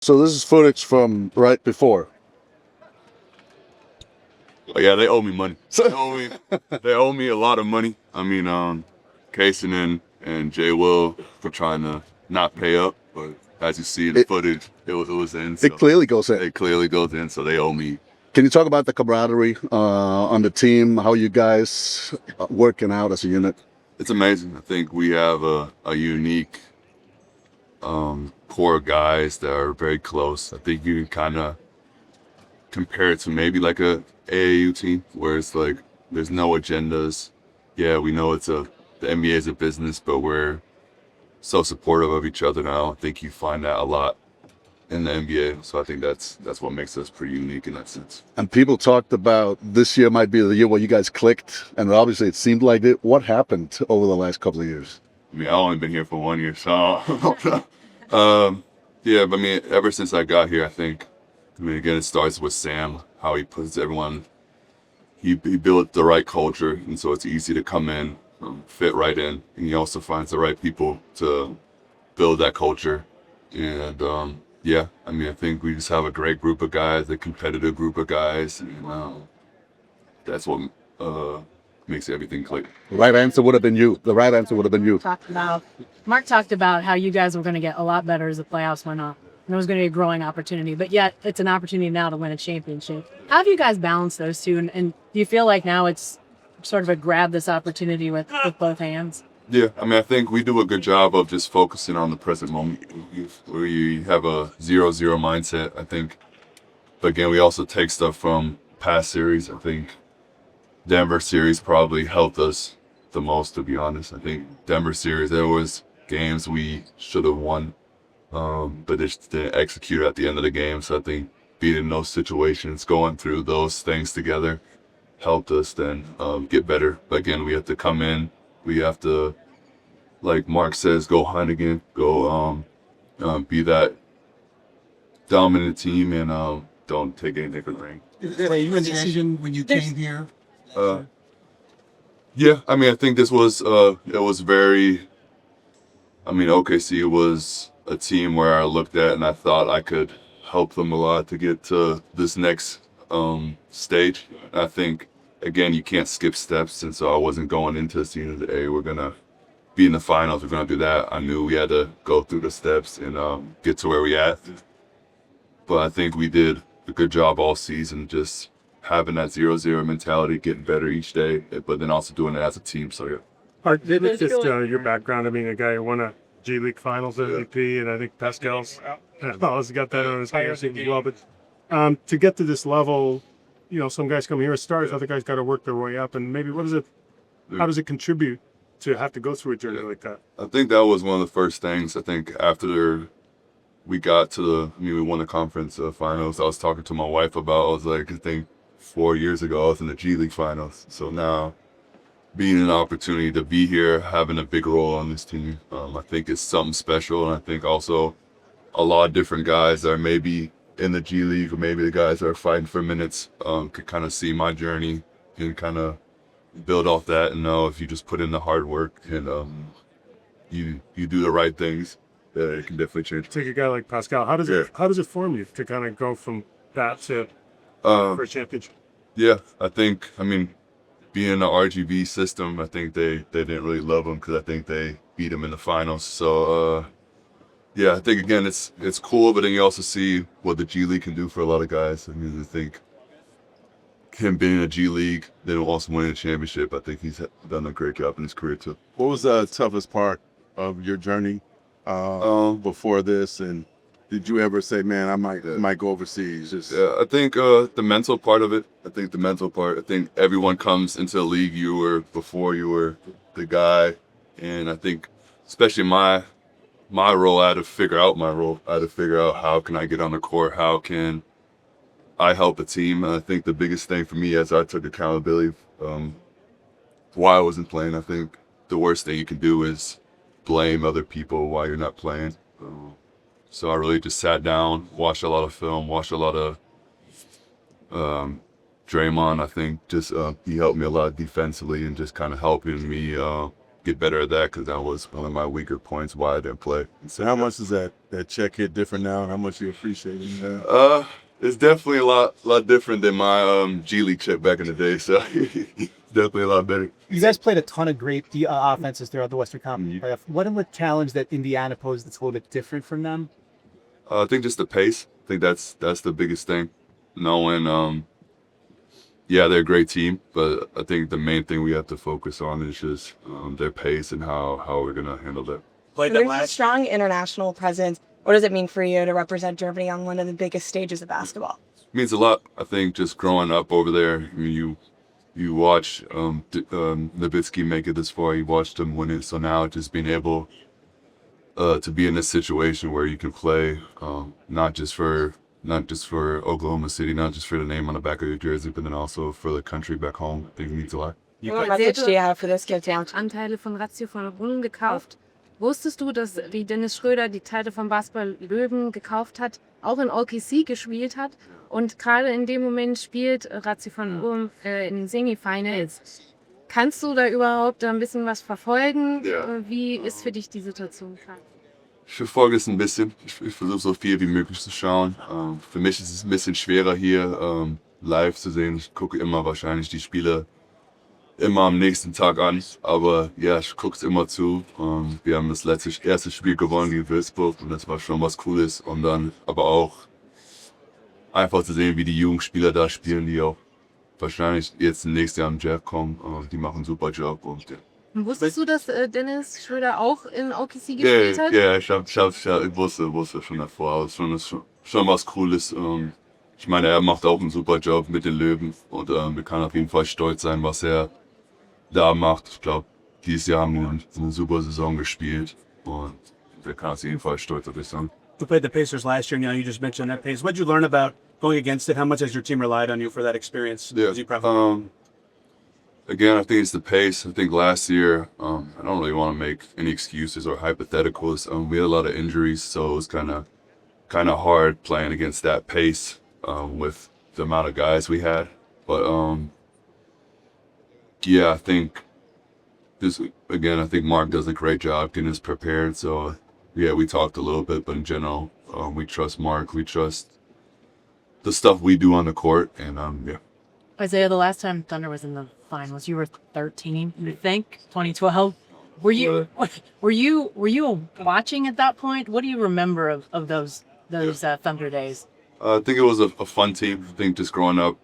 So this is footage from right before. Oh, yeah, they owe me money. So They owe me a lot of money. I mean, Kaysen and Jay Will for trying to not pay up, but as you see in the footage, it was in. So it clearly goes in. it clearly goes in, so they owe me. Can you talk about the camaraderie on the team? How you guys working out as a unit? It's amazing. I think we have a unique core of guys that are very close. I think you can kind of compare it to maybe like a AAU team where it's like there's no agendas. Yeah, we know the NBA is a business, but we're so supportive of each other now. I think you find that a lot in the NBA. So I think that's what makes us pretty unique in that sense. And people talked about this year might be the year where you guys clicked, and obviously it seemed like it. What happened over the last couple of years? I mean, I've only been here for 1 year, so yeah. But I mean, ever since I got here, I think. I mean, again, it starts with Sam, how he puts everyone. He built the right culture, and so it's easy to come in, fit right in, and he also finds the right people to build that culture. And yeah, I mean, I think we just have a great group of guys, a competitive group of guys, and that's what makes everything click. The right answer would have been you. The right answer would have been you. Mark talked about how you guys were going to get a lot better as the playoffs went on. And it was going to be a growing opportunity, but yet it's an opportunity now to win a championship. How have you guys balanced those two? And do you feel like now it's sort of a grab this opportunity with both hands? Yeah, I mean, I think we do a good job of just focusing on the present moment. We have a 0-0 mindset, I think. But again, we also take stuff from past series. I think Denver series probably helped us the most, to be honest. I think Denver series, there was games we should have won, but they just didn't execute at the end of the game. So I think being in those situations, going through those things together, helped us then get better. But again, we have to come in. We have to, like Mark says, go hunt again. Go be that dominant team and don't take anything for granted. Is that a decision when you came here? Yeah, I mean, I think this was it was very. I mean, OKC was a team where I looked at and I thought I could help them a lot to get to this next stage. I think again, you can't skip steps, and so I wasn't going into seeing that, hey, we're gonna be in the finals, we're gonna do that. I knew we had to go through the steps and get to where we at. But I think we did a good job all season, just having that 0-0 mentality, getting better each day, but then also doing it as a team. So yeah. Art, it's just your background. I mean, a guy who won a G League Finals MVP, and I think Pascal's got that on his hands as well. But to get to this level, you know, some guys come here as stars, other guys got to work their way up. And maybe how does it contribute to have to go through a journey like that? I think that was one of the first things. I think after we got to we won the conference finals, I was talking to my wife about, I was like, I think 4 years ago, I was in the G League Finals. So now being an opportunity to be here, having a big role on this team, I think it's something special. And I think also a lot of different guys that are maybe in the G League, or maybe the guys that are fighting for minutes, could kind of see my journey and kind of build off that and know if you just put in the hard work and you do the right things, that it can definitely change. Take a guy like Pascal. How does it form you to kind of go from that to for a championship? Yeah, I think, I mean, being in the RGB system, I think they didn't really love him because I think they beat him in the finals. So, yeah, I think, again, it's cool, but then you also see what the G League can do for a lot of guys. I mean, I think him being in a G League, then also winning a championship, I think he's done a great job in his career, too. What was the toughest part of your journey before this? And did you ever say, man, I might go overseas? Yeah, I think the mental part of it. I think everyone comes into the league. Before you were the guy, and I think especially my role, I had to figure out my role. I had to figure out how can I get on the court, how can I help a team. And I think the biggest thing for me as I took accountability why I wasn't playing. I think the worst thing you can do is blame other people while you're not playing. So I really just sat down, watched a lot of film, watched a lot of Draymond. I think just he helped me a lot defensively and just kind of helping me get better at that because that was one of my weaker points why I didn't play. So how much does that check hit different now? How much you appreciating that? It's definitely a lot different than my G League check back in the day. So it's definitely a lot better. You guys played a ton of great offenses throughout the Western Conference playoff. What is the challenge that Indiana posed that's a little bit different from them? I think just the pace. I think that's the biggest thing. Knowing, yeah, they're a great team, but I think the main thing we have to focus on is just their pace and how we're gonna handle that. There's a strong international presence. What does it mean for you to represent Germany on one of the biggest stages of basketball? It means a lot. I think just growing up over there, I mean, you watch Nowitzki make it this far. You watched him win it. So now just being able to be in a situation where you can play not just for Oklahoma City, not just for the name on the back of your jersey, but then also for the country back home, I think it means a lot. What message do you have for this kid down? Anteile von Ratio von Brunnen gekauft. Wusstest du, dass wie Dennis Schröder die Teile vom Basketball Löwen gekauft hat, auch in OKC gespielt hat und gerade in dem Moment spielt Ratio von Ulm in den Semifinals? Kannst du da überhaupt ein bisschen was verfolgen? Ja. Wie ist für dich die Situation gerade? Ich verfolge es ein bisschen. Ich versuche so viel wie möglich zu schauen. Für mich ist es ein bisschen schwerer hier live zu sehen. Ich gucke immer wahrscheinlich die Spiele immer am nächsten Tag an. Aber ja, ich gucke es immer zu. Wir haben das erste Spiel gewonnen gegen Würzburg und das war schon was Cooles. Und dann aber auch einfach zu sehen, wie die Jugendspieler da spielen, die auch wahrscheinlich jetzt im nächsten Jahr im Draft kommen. Die machen einen super Job. Und, ja. Wusstest du, dass Dennis Schröder auch in OKC gespielt hat? Ja, ich wusste schon davor. Aber schon was Cooles. Ich meine, er macht auch einen super Job mit den Löwen und wir können auf jeden Fall stolz sein, was er da macht. Ich glaube, dieses Jahr haben wir eine super Saison gespielt und wir können auf jeden Fall stolz auf dich sein. You played the Pacers last year. Now you just mentioned that pace. What did you learn about going against it? How much has your team relied on you for that experience? Yeah. Again, I think it's the pace. I think last year, I don't really want to make any excuses or hypotheticals. We had a lot of injuries, so it was kind of hard playing against that pace with the amount of guys we had. But yeah, I think I think Mark does a great job getting us prepared. So yeah, we talked a little bit, but in general, we trust Mark. We trust the stuff we do on the court, and yeah. Isaiah, the last time Thunder was in the finals, you were 13, I think, 2012. Were you watching at that point? What do you remember of those Thunder days? I think it was a fun team. I think just growing up,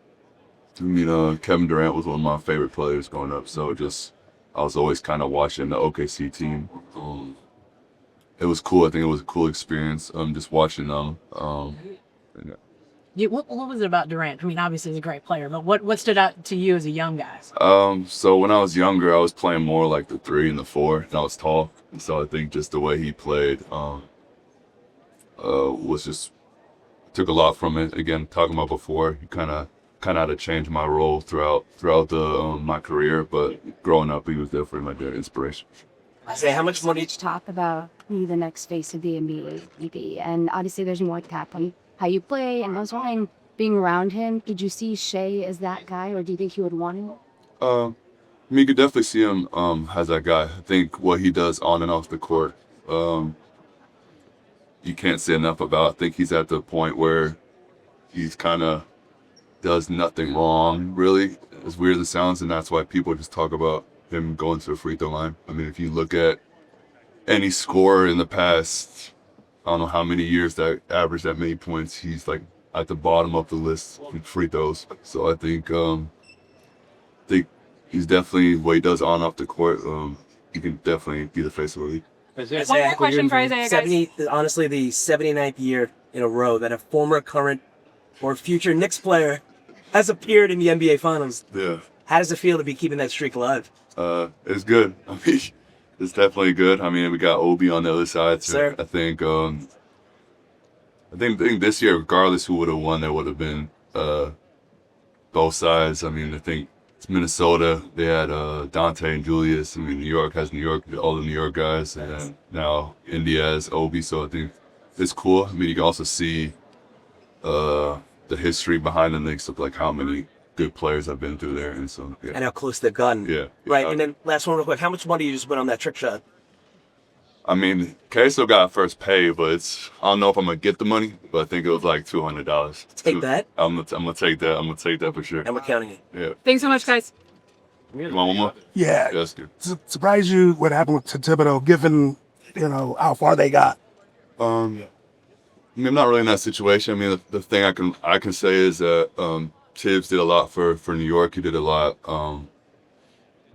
I mean, Kevin Durant was one of my favorite players growing up. So I was always kind of watching the OKC team. It was cool. I think it was a cool experience. Just watching them. What was it about Durant? I mean, obviously he's a great player, but what stood out to you as a young guy? So when I was younger, I was playing more like the 3 and the 4, and I was tall. And so I think just the way he played was just took a lot from it. Again, talking about before, you kind of had to change my role throughout my career, but growing up, he was definitely my big inspiration. Say, how much money? Talk about who the next face of the NBA will be, and obviously there's more to happen. How you play and those on being around him. Did you see Shea as that guy, or do you think you would want him? I mean, you could definitely see him as that guy. I think what he does on and off the court, you can't say enough about. I think he's at the point where he's kind of does nothing wrong, really, as weird as it sounds, and that's why people just talk about him going to the free throw line. I mean, if you look at any scorer in the past, I don't know how many years that averaged that many points, he's like at the bottom of the list in free throws. So I think he's definitely what he does on and off the court. He can definitely be the face of the league. One more question for Isaiah, guys. Honestly, the 79th year in a row that a former, current, or future Knicks player has appeared in the NBA Finals. Yeah. How does it feel to be keeping that streak alive? It's good. I mean, it's definitely good. I mean, we got Obi on the other side. So Sir. I think this year, regardless who would have won, there would have been both sides. I mean, I think it's Minnesota. They had Dante and Julius. I mean, New York has all the New York guys, and now India has Obi. So I think it's cool. I mean, you can also see the history behind the Knicks of like how many good players have been through there, and so And how close they've gotten. yeah. Right. And then last one real quick. How much money you just went on that trick shot? I mean, Caruso got first pay, but I don't know if I'm gonna get the money, but I think it was like $200. Take that. I'm gonna take that. I'm gonna take that for sure. And we're counting it. Yeah. Thanks so much, guys. You want one more? Yeah. That's good. Surprised you what happened to Thibodeau, given, how far they got? I mean, I'm not really in that situation. I mean, the thing I can say is that Tibbs did a lot for New York. He did a lot,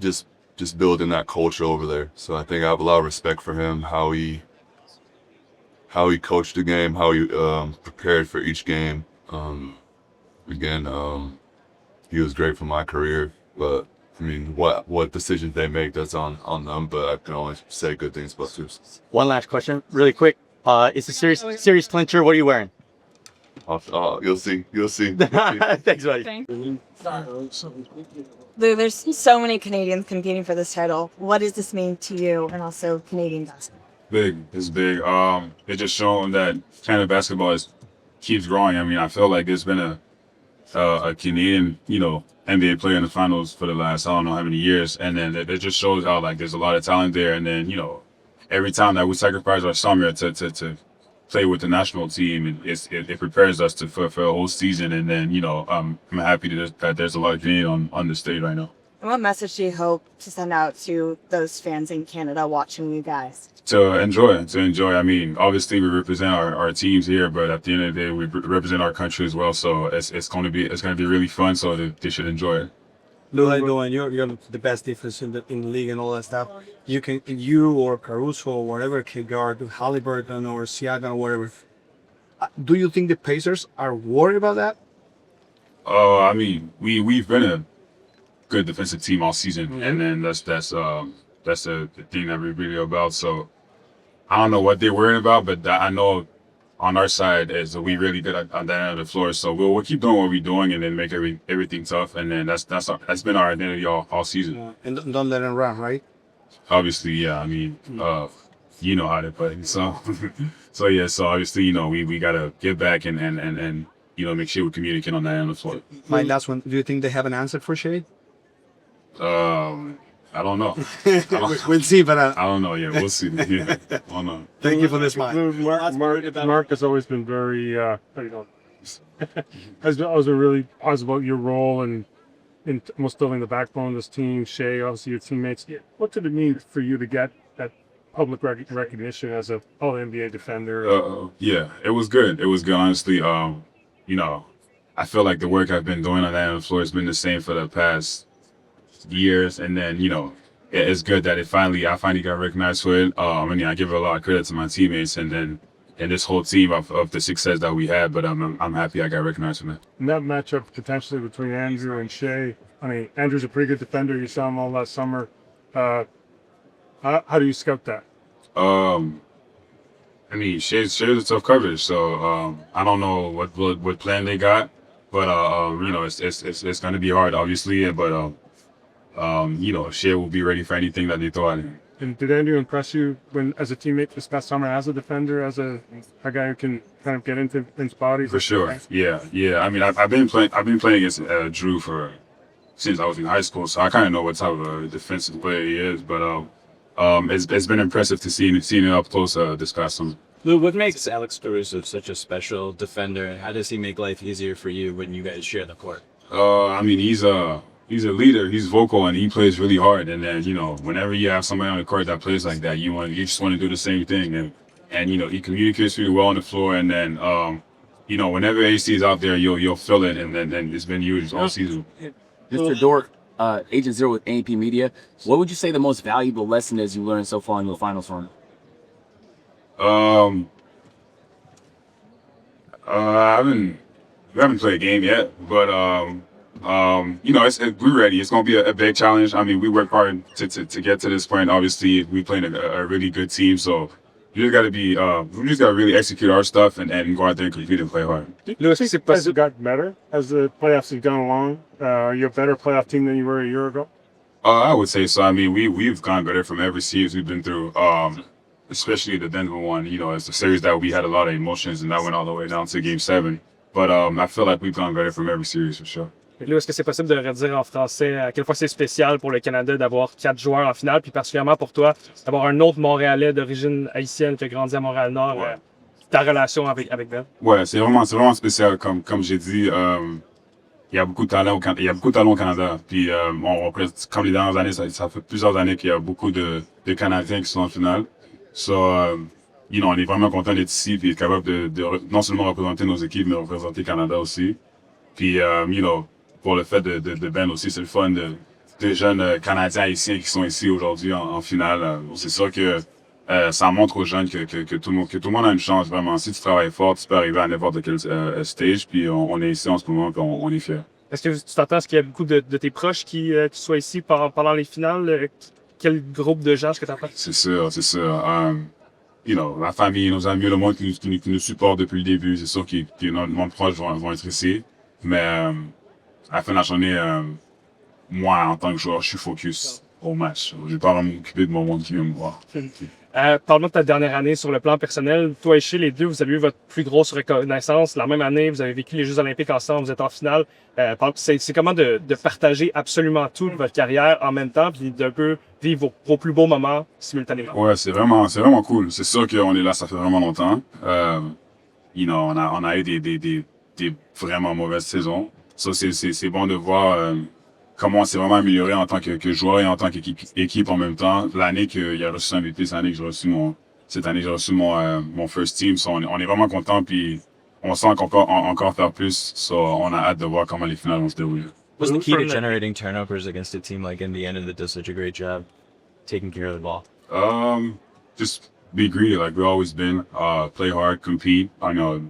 just building that culture over there. So I think I have a lot of respect for him, how he coached the game, how he prepared for each game. Again, he was great for my career, but I mean, what decisions they make, that's on them. But I can only say good things about Tibbs. One last question, really quick. It's a series clincher. What are you wearing? You'll see. Thanks, buddy. Lou, there's so many Canadians competing for this title. What does this mean to you and also Canadian basketball? Big. It's big. It's just showing that Canada basketball keeps growing. I mean, I feel like there's been a Canadian, NBA player in the finals for the last, I don't know how many years. And then it just shows how, like, there's a lot of talent there. And then, every time that we sacrifice our summer to play with the national team, it prepares us for a whole season. And then, I'm happy that there's a lot of Canadian on the stage right now. And what message do you hope to send out to those fans in Canada watching you guys? To enjoy. I mean, obviously we represent our teams here, but at the end of the day, we represent our country as well. So it's going to be really fun. So they should enjoy it. Lou, how you doing? You're the best defense in the league and all that stuff. You or Caruso or whatever can guard Halliburton or Siakam or whatever. Do you think the Pacers are worried about that? I mean, we've been a good defensive team all season, and then that's the thing that we're really about. So I don't know what they're worried about, but I know on our side is we really good on that end of the floor. So we'll keep doing what we're doing and then make everything tough. And then that's been our identity all season. And don't let them run, right? Obviously, yeah. I mean, you know how they play. So yeah. So obviously, we gotta get back and make sure we communicate on that end of the floor. My last one. Do you think they have an answer for Shea? I don't know. We'll see, but I don't know. Yeah, we'll see. Yeah, I don't know. Thank you for this, Mike. Mark has always been very, has always been really positive about your role and in almost building the backbone of this team. Shea, obviously your teammates. What did it mean for you to get that public recognition as a All-NBA defender? Yeah, it was good. It was good, honestly. I feel like the work I've been doing on that end of the floor has been the same for the past years, and then it's good that I finally got recognized for it. I give a lot of credit to my teammates and this whole team of the success that we had, but I'm happy I got recognized for that. And that matchup potentially between Andrew and Shea, I mean, Andrew's a pretty good defender. You saw him all last summer. How do you scout that? I mean, Shea's a tough coverage, so I don't know what plan they got, but it's going to be hard, obviously, but Shea will be ready for anything that they throw at him. And did Andrew impress you as a teammate this past summer, as a defender, as a guy who can kind of get into his body? For sure, yeah. I mean, I've been playing against Drew since I was in high school, so I kind of know what type of a defensive player he is. But it's been impressive to see it up close this past summer. Lou, what makes Alex Caruso such a special defender, and how does he make life easier for you when you guys share the court? I mean, he's a leader. He's vocal and he plays really hard. And then whenever you have somebody on the court that plays like that, you just want to do the same thing. And he communicates really well on the floor. And then whenever AC is out there, you'll feel it. And then it's been huge all season. Mr. Dort, Agent Zero with AP Media. What would you say the most valuable lesson is you learned so far in the finals run? We haven't played a game yet, but we're ready. It's gonna be a big challenge. I mean, we worked hard to get to this point. Obviously, we played a really good team, so we just gotta really execute our stuff and go out there and compete and play hard. Lewis, has it gotten better as the playoffs have gone along? Are you a better playoff team than you were a year ago? I would say so. I mean, we've gone better from every series we've been through. Especially the Denver one. It's a series that we had a lot of emotions, and that went all the way down to Game 7. But I feel like we've gone better from every series for sure. Fait que là, est-ce que c'est possible de redire en français à quel point c'est spécial pour le Canada d'avoir 4 joueurs en finale, puis particulièrement pour toi, d'avoir un autre Montréalais d'origine haïtienne qui a grandi à Montréal-Nord, ta relation avec Ben? Ouais, c'est vraiment spécial. Comme j'ai dit, il y a beaucoup de talent il y a beaucoup de talent au Canada. Puis, comme les dernières années, ça fait plusieurs années qu'il y a beaucoup de Canadiens qui sont en finale. So, on est vraiment content d'être ici puis être capable de non seulement représenter nos équipes, mais représenter le Canada aussi. Puis, pour le fait de Ben aussi, c'est le fun de jeunes Canadiens haïtiens qui sont ici aujourd'hui en finale. C'est sûr que ça montre aux jeunes que tout le monde a une chance, vraiment. Si tu travailles fort, tu peux arriver à n'importe quel stage. Puis, on est ici en ce moment, puis on est fiers. Est-ce que tu t'entends, est-ce qu'il y a beaucoup de tes proches qui soient ici pendant les finales? Quel groupe de gens est-ce que tu entends? C'est sûr, c'est sûr. La famille, nos amis, le monde qui nous supporte depuis le début, c'est sûr que nos proches vont être ici. Mais à la fin de la journée, moi, en tant que joueur, je suis focus au match. Je ne vais pas vraiment m'occuper de mon monde qui vient me voir. Parle-moi de ta dernière année sur le plan personnel. Toi et Shea, les deux, vous avez eu votre plus grosse reconnaissance. La même année, vous avez vécu les Jeux olympiques ensemble, vous êtes en finale. C'est comment de partager absolument tout de votre carrière en même temps, puis d'un peu vivre vos plus beaux moments simultanément? Ouais, c'est vraiment cool. C'est sûr qu'on est là, ça fait vraiment longtemps. On a eu des vraiment mauvaises saisons. Ça, c'est bon de voir comment on s'est vraiment amélioré en tant que joueur et en tant qu'équipe en même temps. L'année qu'il a reçu un MVP, cette année j'ai reçu mon first team. So, on est vraiment content, puis on sent qu'on peut encore faire plus. So, on a hâte de voir comment les finales vont se dérouler. What's the key to generating turnovers against a team like Indiana that does such a great job taking care of the ball? Just be greedy like we've always been. Play hard, compete. I know,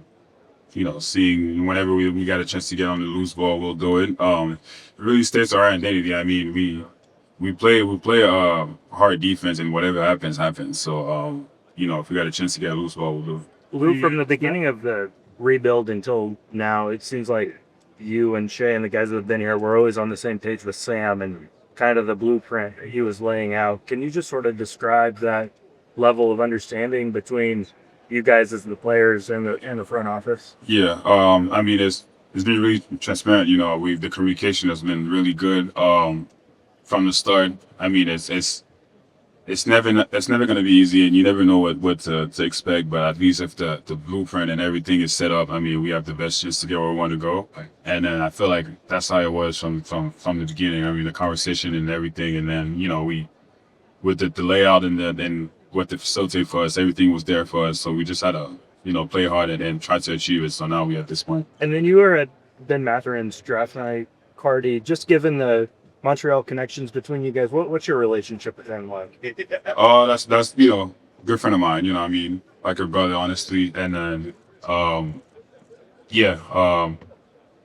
seeing whenever we got a chance to get on the loose ball, we'll do it. It really states our identity. I mean, we play hard defense, and whatever happens. So, if we got a chance to get a loose ball, we'll do it. Lou, from the beginning of the rebuild until now, it seems like you and Shea and the guys that have been here were always on the same page with Sam and kind of the blueprint he was laying out. Can you just sort of describe that level of understanding between you guys as the players and the front office? Yeah, I mean, it's been really transparent. The communication has been really good from the start. I mean, it's never going to be easy, and you never know what to expect. But at least if the blueprint and everything is set up, I mean, we have the best chance to get where we want to go. And then I feel like that's how it was from the beginning. I mean, the conversation and everything, and then we with the layout and what the facilitate for us, everything was there for us. So we just had to play hard and try to achieve it. So now we're at this point. And then you were at Ben Matherin's draft night, Cardi. Just given the Montreal connections between you guys, what's your relationship with him like? Oh, that's good friend of mine. I mean, like a brother, honestly. And then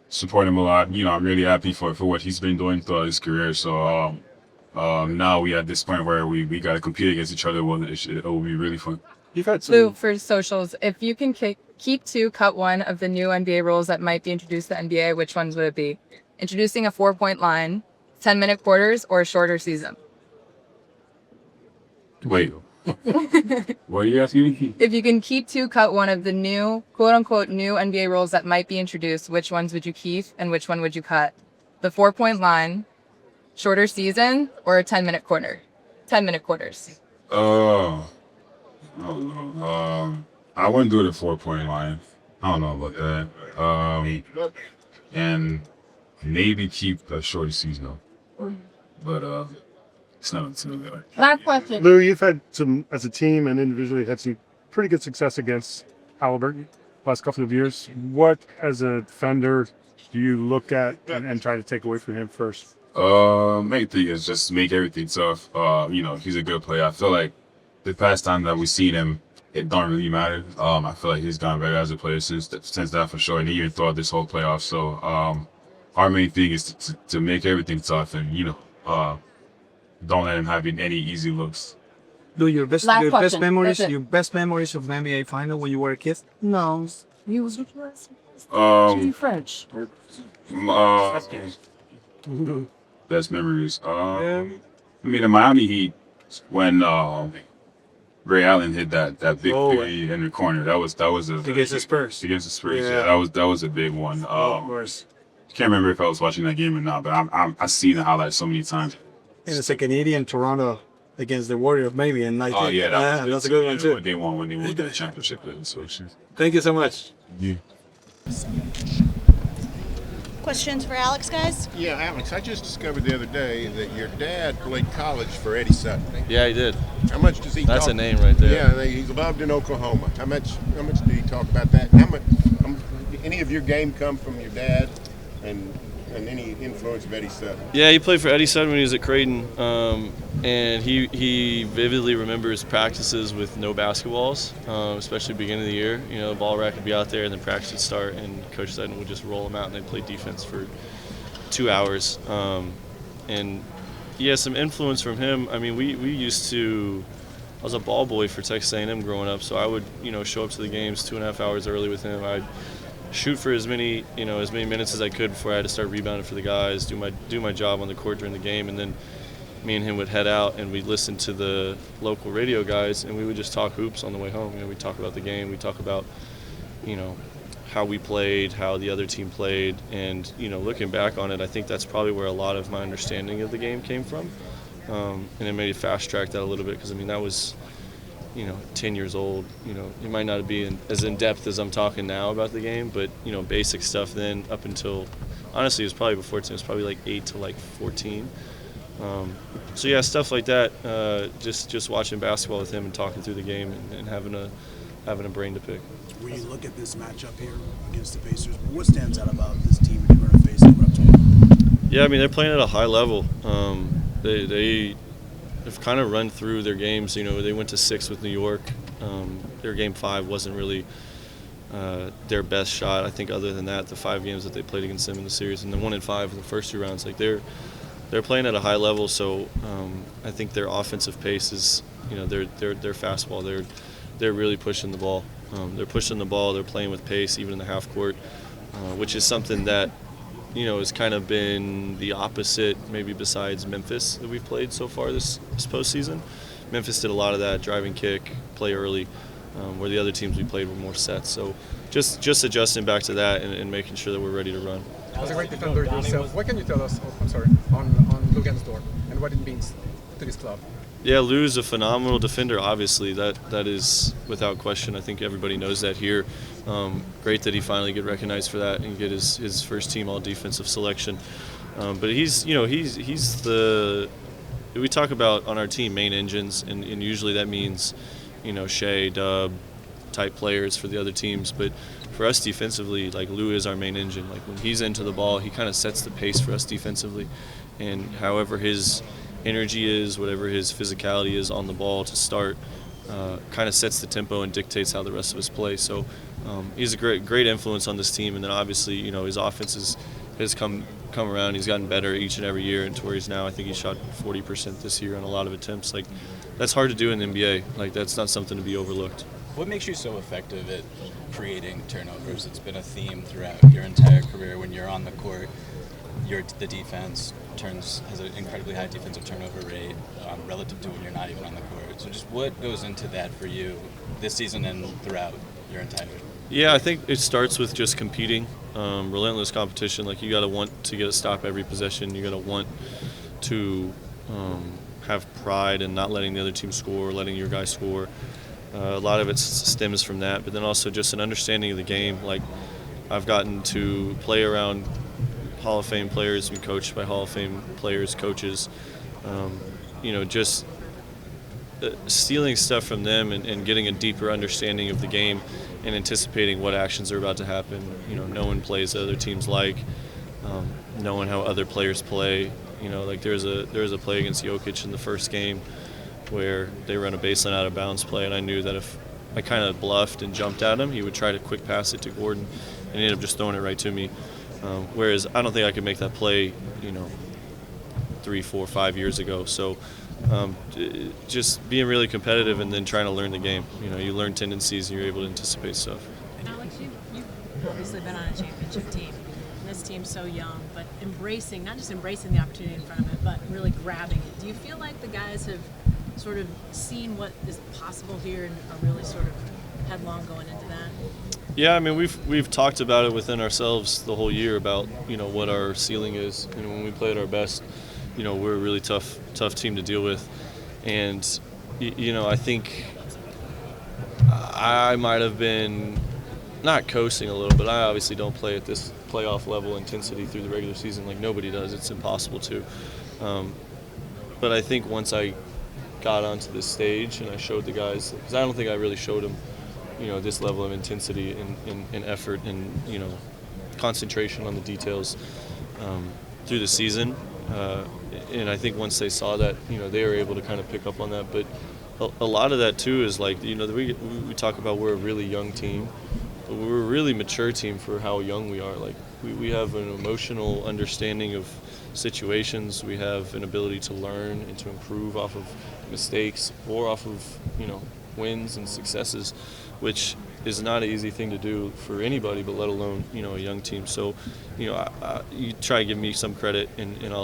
support him a lot. I'm really happy for what he's been doing throughout his career. So now we at this point where we got to compete against each other. Well, it will be really fun. You've had some... Lou, for socials, if you can keep two, cut one of the new NBA rules that might be introduced to the NBA, which ones would it be? Introducing a 4-point line, 10-minute quarters, or a shorter season? Wait. What are you asking me? If you can keep two, cut one of the new, quote-unquote, new NBA rules that might be introduced, which ones would you keep and which one would you cut? The 4-point line, shorter season, or a 10-minute quarter? 10-minute quarters. I wouldn't do the 4-point line. I don't know about that. And maybe keep a shorter season though. But it's not good. Last question. Lou, you've had some, as a team and individually, had some pretty good success against Halliburton last couple of years. What, as a defender, do you look at and try to take away from him first? Main thing is just make everything tough. He's a good player. I feel like the past time that we've seen him, it don't really matter. I feel like he's gotten better as a player since that for sure, and even throughout this whole playoff. So our main thing is to make everything tough and don't let him have any easy looks. Do your best memories of the NBA final when you were a kid? No. You was French. Best memories. I mean, in Miami Heat, when Ray Allen hit that big three in the corner, that was against the Spurs. Against the Spurs, yeah. That was a big one. Of course. can't remember if I was watching that game or not, but I've seen the highlights so many times. And it's a Canadian Toronto against the Warriors, maybe in 19. Oh yeah, that's a good one too. When they won the championship. So Thank you so much. yeah. Questions for Alex, guys? Yeah, Alex, I just discovered the other day that your dad played college for Eddie Sutton. Yeah, he did. How much does he That's talk? a name right there. Yeah, he's loved in Oklahoma. How much did he talk about that? Any of your game come from your dad and any influence of Eddie Sutton? Yeah, he played for Eddie Sutton when he was at Creighton, and he vividly remembers practices with no basketballs, especially beginning of the year. You know, the ball rack would be out there, and then practice would start, and Coach Sutton would just roll them out, and they'd play defense for 2 hours. And yeah, some influence from him. I mean, we used to. I was a ball boy for Texas A&M growing up, so I would show up to the games 2.5 hours early with him. I'd shoot for as many minutes as I could before I had to start rebounding for the guys, do my job on the court during the game, and then me and him would head out and we'd listen to the local radio guys, and we would just talk hoops on the way home. We'd talk about the game, we'd talk about how we played, how the other team played, and looking back on it, I think that's probably where a lot of my understanding of the game came from, and it made it fast track that a little bit, because that was 10 years old. You might not be as in depth as I'm talking now about the game, but basic stuff then up until, honestly, it was probably before 10. It was probably like 8 to like 14. So yeah, stuff like that. Just watching basketball with him and talking through the game and having a brain to pick. When you look at this matchup here against the Pacers, what stands out about this team that you're going to face coming up to them? Yeah, they're playing at a high level. They've kind of run through their games. They went to 6 with New York. Their game 5 wasn't really their best shot. I think other than that, the 5 games that they played against them in the series, and the 1 and 5 in the first 2 rounds, they're playing at a high level. So I think their offensive pace is, their fastball. They're really pushing the ball. They're pushing the ball. They're playing with pace, even in the half court, which is something that has kind of been the opposite, maybe besides Memphis that we've played so far this postseason. Memphis did a lot of that, driving kick, play early, where the other teams we played were more set. So just adjusting back to that and making sure that we're ready to run. As a great defender yourself, what can you tell us, on Lugan's Dort and what it means to this club? Yeah, Lou's a phenomenal defender, obviously. That is without question. I think everybody knows that here. Great that he finally get recognized for that and get his first team all defensive selection. But he's the, we talk about on our team main engines, and usually that means, Shea, Dub type players for the other teams. But for us defensively, Lou is our main engine. When he's into the ball, he kind of sets the pace for us defensively. And however his energy is, whatever his physicality is on the ball to start, kind of sets the tempo and dictates how the rest of us play. So he's a great influence on this team. And then obviously, his offense has come around. He's gotten better each and every year, and to where he's now, I think he shot 40% this year on a lot of attempts. That's hard to do in the NBA. That's not something to be overlooked. What makes you so effective at creating turnovers? It's been a theme throughout your entire career. When you're on the court, the defense has an incredibly high defensive turnover rate relative to when you're not even on the court. So just what goes into that for you this season and throughout your entire career? Yeah, I think it starts with just competing, relentless competition. You got to want to get a stop every possession. You got to want to have pride in not letting the other team score, letting your guy score. A lot of it stems from that, but then also just an understanding of the game. I've gotten to play around Hall of Fame players, be coached by Hall of Fame players, coaches, just stealing stuff from them and getting a deeper understanding of the game and anticipating what actions are about to happen. Knowing plays that other teams knowing how other players play. There was a play against Jokic in the first game where they run a baseline out of bounds play, and I knew that if I kind of bluffed and jumped at him, he would try to quick pass it to Gordon, and he ended up just throwing it right to me. Whereas I don't think I could make that play, 3, 4, 5 years ago. So just being really competitive and then trying to learn the game. You learn tendencies and you're able to anticipate stuff. And Alex, you've obviously been on a championship team. This team's so young, but not just embracing the opportunity in front of it, but really grabbing it. Do you feel like the guys have sort of seen what is possible here and are really sort of headlong going into that? Yeah, I mean we've talked about it within ourselves the whole year about what our ceiling is, and when we play at our best, we're a really tough team to deal with, and I think I might have been not coasting a little, but I obviously don't play at this playoff level intensity through the regular season like nobody does. It's impossible to. But I think once I got onto this stage and I showed the guys, because I don't think I really showed them, this level of intensity and effort and, concentration on the details through the season. And I think once they saw that, they were able to kind of pick up on that. But a lot of that too is like, we talk about we're a really young team, but we're a really mature team for how young we are. Like we have an emotional understanding of situations. We have an ability to learn and to improve off of mistakes or off of, wins and successes, which is not an easy thing to do for anybody, but let alone, a young team. So, you try to give me some credit and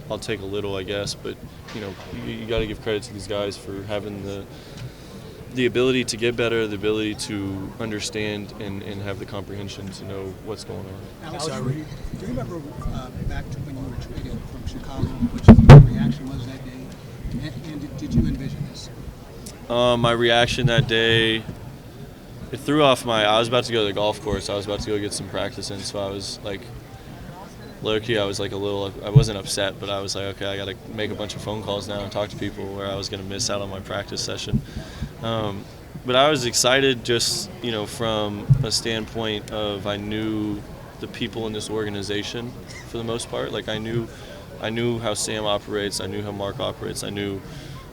I'll take a little, I guess, but you got to give credit to these guys for having the ability to get better, the ability to understand and have the comprehension to know what's going on. Alex, do you remember back to when you were traded from Chicago, what your reaction was that day? And did you envision this? My reaction that day, it threw off I was about to go to the golf course. I was about to go get some practice in, so I was like, low-key, I was like I wasn't upset, but I was like, okay, I got to make a bunch of phone calls now and talk to people where I was going to miss out on my practice session. But I was excited just, from a standpoint of I knew the people in this organization for the most part. Like I knew how Sam operates. I knew how Mark operates. I knew,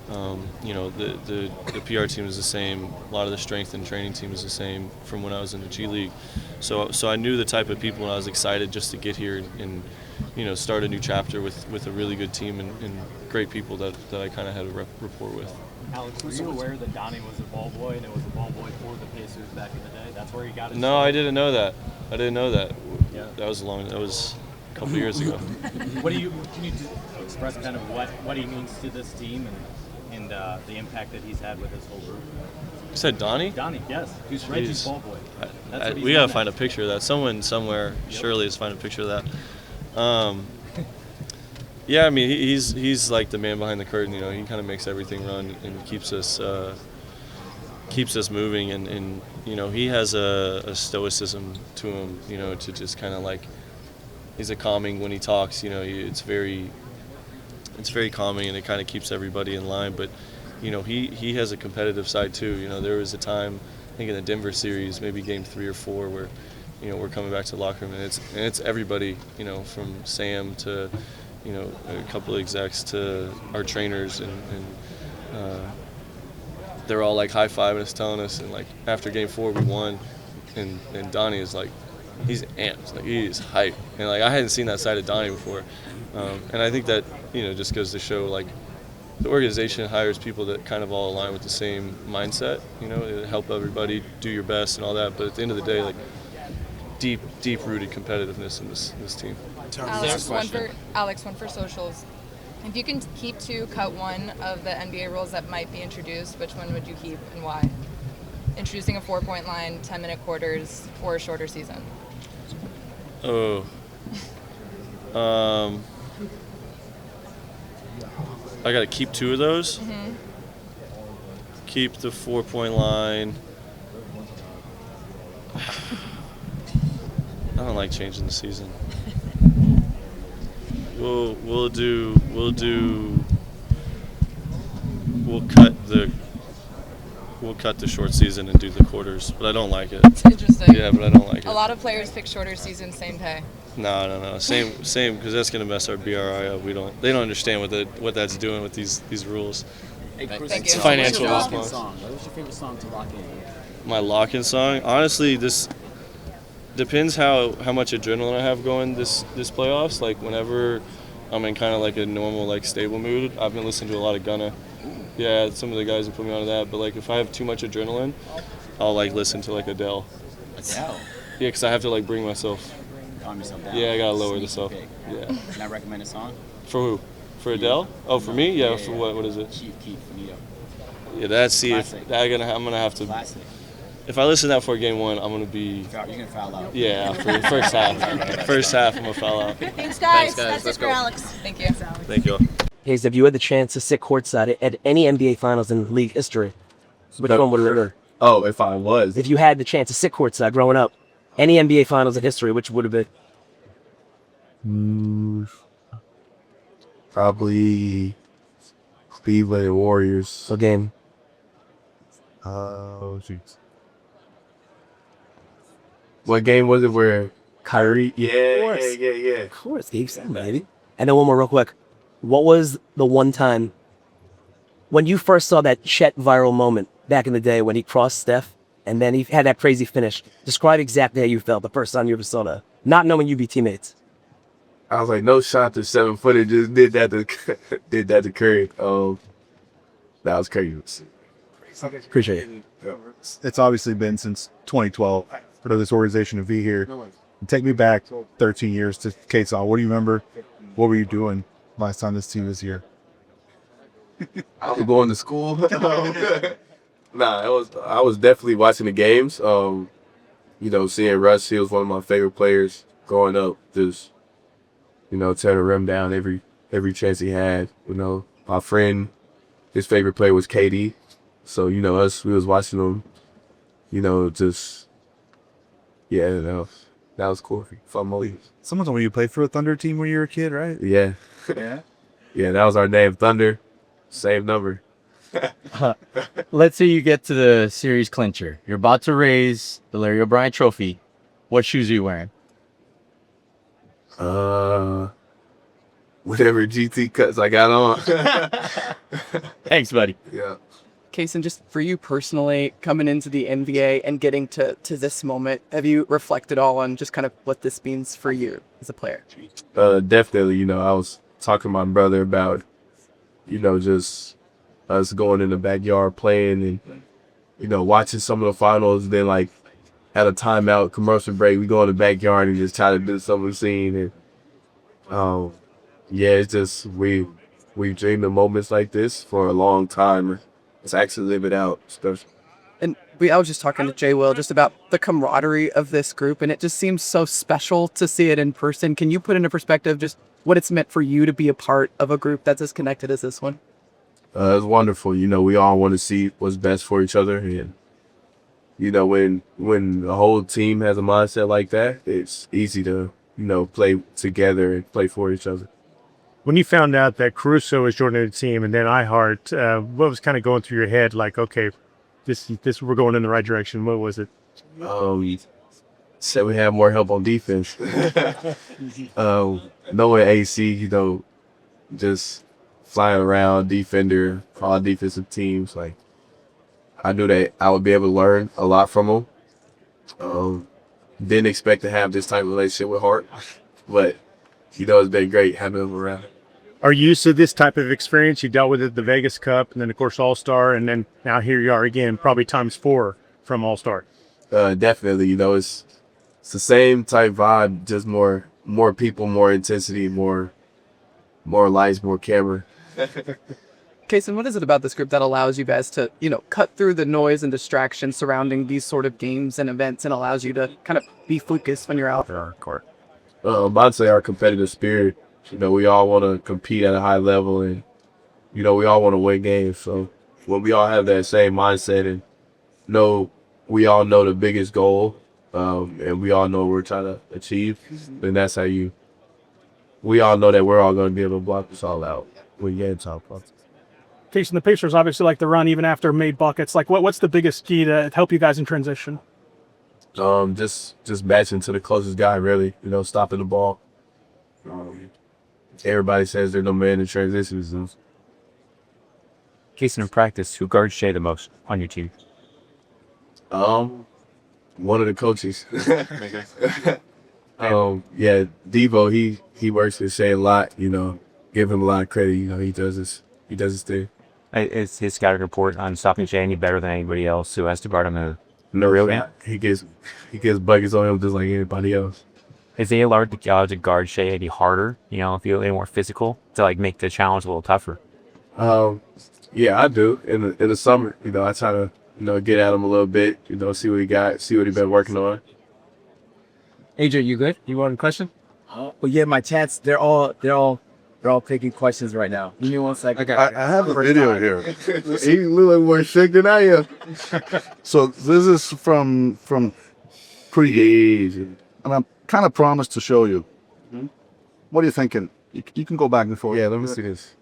the PR team is the same. A lot of the strength and training team is the same from when I was in the G League. So I knew the type of people, and I was excited just to get here and start a new chapter with a really good team and great people that I kind of had a rapport with. Alex, were you aware that Donnie was a ball boy and it was a ball boy for the Pacers back in the day? That's where he got his No, start? I didn't know that. Yeah. That was a couple years ago. Can you express kind of what he means to this team and the impact that he's had with his whole group? You said Donnie? Donnie, yes. He's Reggie's ball boy. That's what he's we gotta known find a as. picture of that. Someone somewhere surely has found a picture of that. Yeah, I mean he's like the man behind the curtain. He kind of makes everything run and keeps us moving. And he has a stoicism to him. To just kind of like he's a calming when he talks. It's very calming and it kind of keeps everybody in line. But he has a competitive side too. There was a time, I think in the Denver series, maybe game 3 or 4, where we're coming back to the locker room and it's everybody, from Sam to a couple of execs to our trainers and they're all like high-fiving us, telling us, and like after game 4 we won and Donnie is like, he's amped, like he is hyped, and like I hadn't seen that side of Donnie before, and I think that just goes to show like the organization hires people that kind of all align with the same mindset, to help everybody do your best and all that, but at the end of the day, like deep-rooted competitiveness in this team. Alex, one for socials. If you can keep 2, cut 1 of the NBA rules that might be introduced, which one would you keep and why? Introducing a 4-point line, 10-minute quarters, or a shorter season. Oh. I got to keep 2 of those. Mm-hmm. Keep the 4-point line. I don't like changing the season. We'll cut the short season and do the quarters, but I don't like it. It's interesting. Yeah, but I don't like it. A lot of players pick shorter seasons, same pay. No. Same, because that's gonna mess our BRI up. They don't understand what that's doing with these rules. Hey, Chris, It's financial What's your response. song? What's your favorite song to lock in? My lock-in song, honestly, this depends how much adrenaline I have going this playoffs. Like whenever I'm in kind of like a normal like stable mood, I've been listening to a lot of Gunna. Yeah, some of the guys have put me onto that. But like if I have too much adrenaline, I'll like listen to like Adele. Adele. Yeah, because I have to like bring myself. Calm yourself down. Yeah, I gotta lower Sneaky this up. pick. Yeah. Can I recommend a song? For who? For Adele? Oh, for me? Yeah. For what? What is it? Chief Keef, Finito. Yeah, that's see. If, Classic. I'm gonna have to. Classic. if I listen to that for game one, I'm gonna be. You're gonna foul out. Yeah, for the first half. First half, I'm gonna foul out. Thanks, guys. That's it for Alex. Thank you. Thank you all. Hayes, if you had the chance to sit courtside at any NBA Finals in league history, which one would it be? Oh, if I was. If you had the chance to sit courtside growing up, any NBA Finals in history, which would have been? Probably Cleveland Warriors. What game? Oh, jeez. What game was it where Kyrie? Yeah. Of course, Game 7, baby. And then one more real quick. What was the one time when you first saw that Chet viral moment back in the day when he crossed Steph and then he had that crazy finish? Describe exactly how you felt the first time you ever saw that, not knowing you'd be teammates. I was like, no shot to 7-footer. Just did that to Curry. That was crazy. Appreciate it. It's obviously been since 2012 for this organization to be here. Take me back 13 years to K-Saw. What do you remember? What were you doing last time this team was here? I was going to school. I was definitely watching the games. Seeing Russ, he was one of my favorite players growing up. Just, tear the rim down every chance he had. My friend, his favorite player was KD. So, we was watching him, that was cool. Fun moment. Someone told me you played for a Thunder team when you were a kid, right? Yeah. Yeah? Yeah, that was our name, Thunder. Same number. Let's say you get to the series clincher. You're about to raise the Larry O'Brien trophy. What shoes are you wearing? Whatever GT cuts I got on. Thanks, buddy. Yeah. Kaysen, just for you personally, coming into the NBA and getting to this moment, have you reflected all on just kind of what this means for you as a player? Definitely. I was talking to my brother about, just us going in the backyard playing and, watching some of the finals. Then, at a timeout, commercial break, we go in the backyard and just try to do something we've seen. And, it's just, we've dreamed of moments like this for a long time. It's actually live it out. And I was just talking to Jay Will just about the camaraderie of this group, and it just seems so special to see it in person. Can you put into perspective just what it's meant for you to be a part of a group that's as connected as this one? It's wonderful. We all want to see what's best for each other. And, when the whole team has a mindset like that, it's easy to, play together and play for each other. When you found out that Caruso was joining the team and then iHeart, what was kind of going through your head? Like, okay, this we're going in the right direction. What was it? Said we have more help on defense. Knowing AC, just flying around, defender, all defensive teams. I knew that I would be able to learn a lot from him. Didn't expect to have this type of relationship with Hart, but it's been great having him around. Are you used to this type of experience? You dealt with it at the Vegas Cup and then, of course, All-Star, and then now here you are again, probably times 4 from All-Star. Definitely. It's the same type vibe, just more people, more intensity, more lights, more camera. Kaysen, what is it about this group that allows you guys to, cut through the noise and distraction surrounding these sort of games and events and allows you to kind of be focused when you're out there on the court? I'd say our competitive spirit. We all want to compete at a high level and, we all want to win games. So when we all have that same mindset and we all know the biggest goal and we all know what we're trying to achieve, then that's how we all know that we're all going to be able to block this all out when you get into top buckets. Kaysen, the Pacers obviously like to run even after made buckets. What's the biggest key to help you guys in transition? Just matching to the closest guy, really. Stopping the ball. Everybody says they're no man in transitions. Kaysen, in practice, who guards Shea the most on your team? One of the coaches. Devo, he works with Shea a lot. Give him a lot of credit. He does his thing. Is his scouting report on stopping Shea any better than anybody else who has to guard him in the real game? He gets buckets on him just like anybody else. Is he allowed to guard Shea any harder? Feel any more physical to make the challenge a little tougher? Yeah, I do. In the summer, I try to get at him a little bit, see what he got, see what he been working on. AJ, you good? You want a question? Well, yeah, my chats, they're all taking questions right now. Give me 1 second. I have a video here. He look more sick than I am. So this is from pre, and I'm kind of promised to show you. What are you thinking? You can go back and forth. Yeah, let me see this.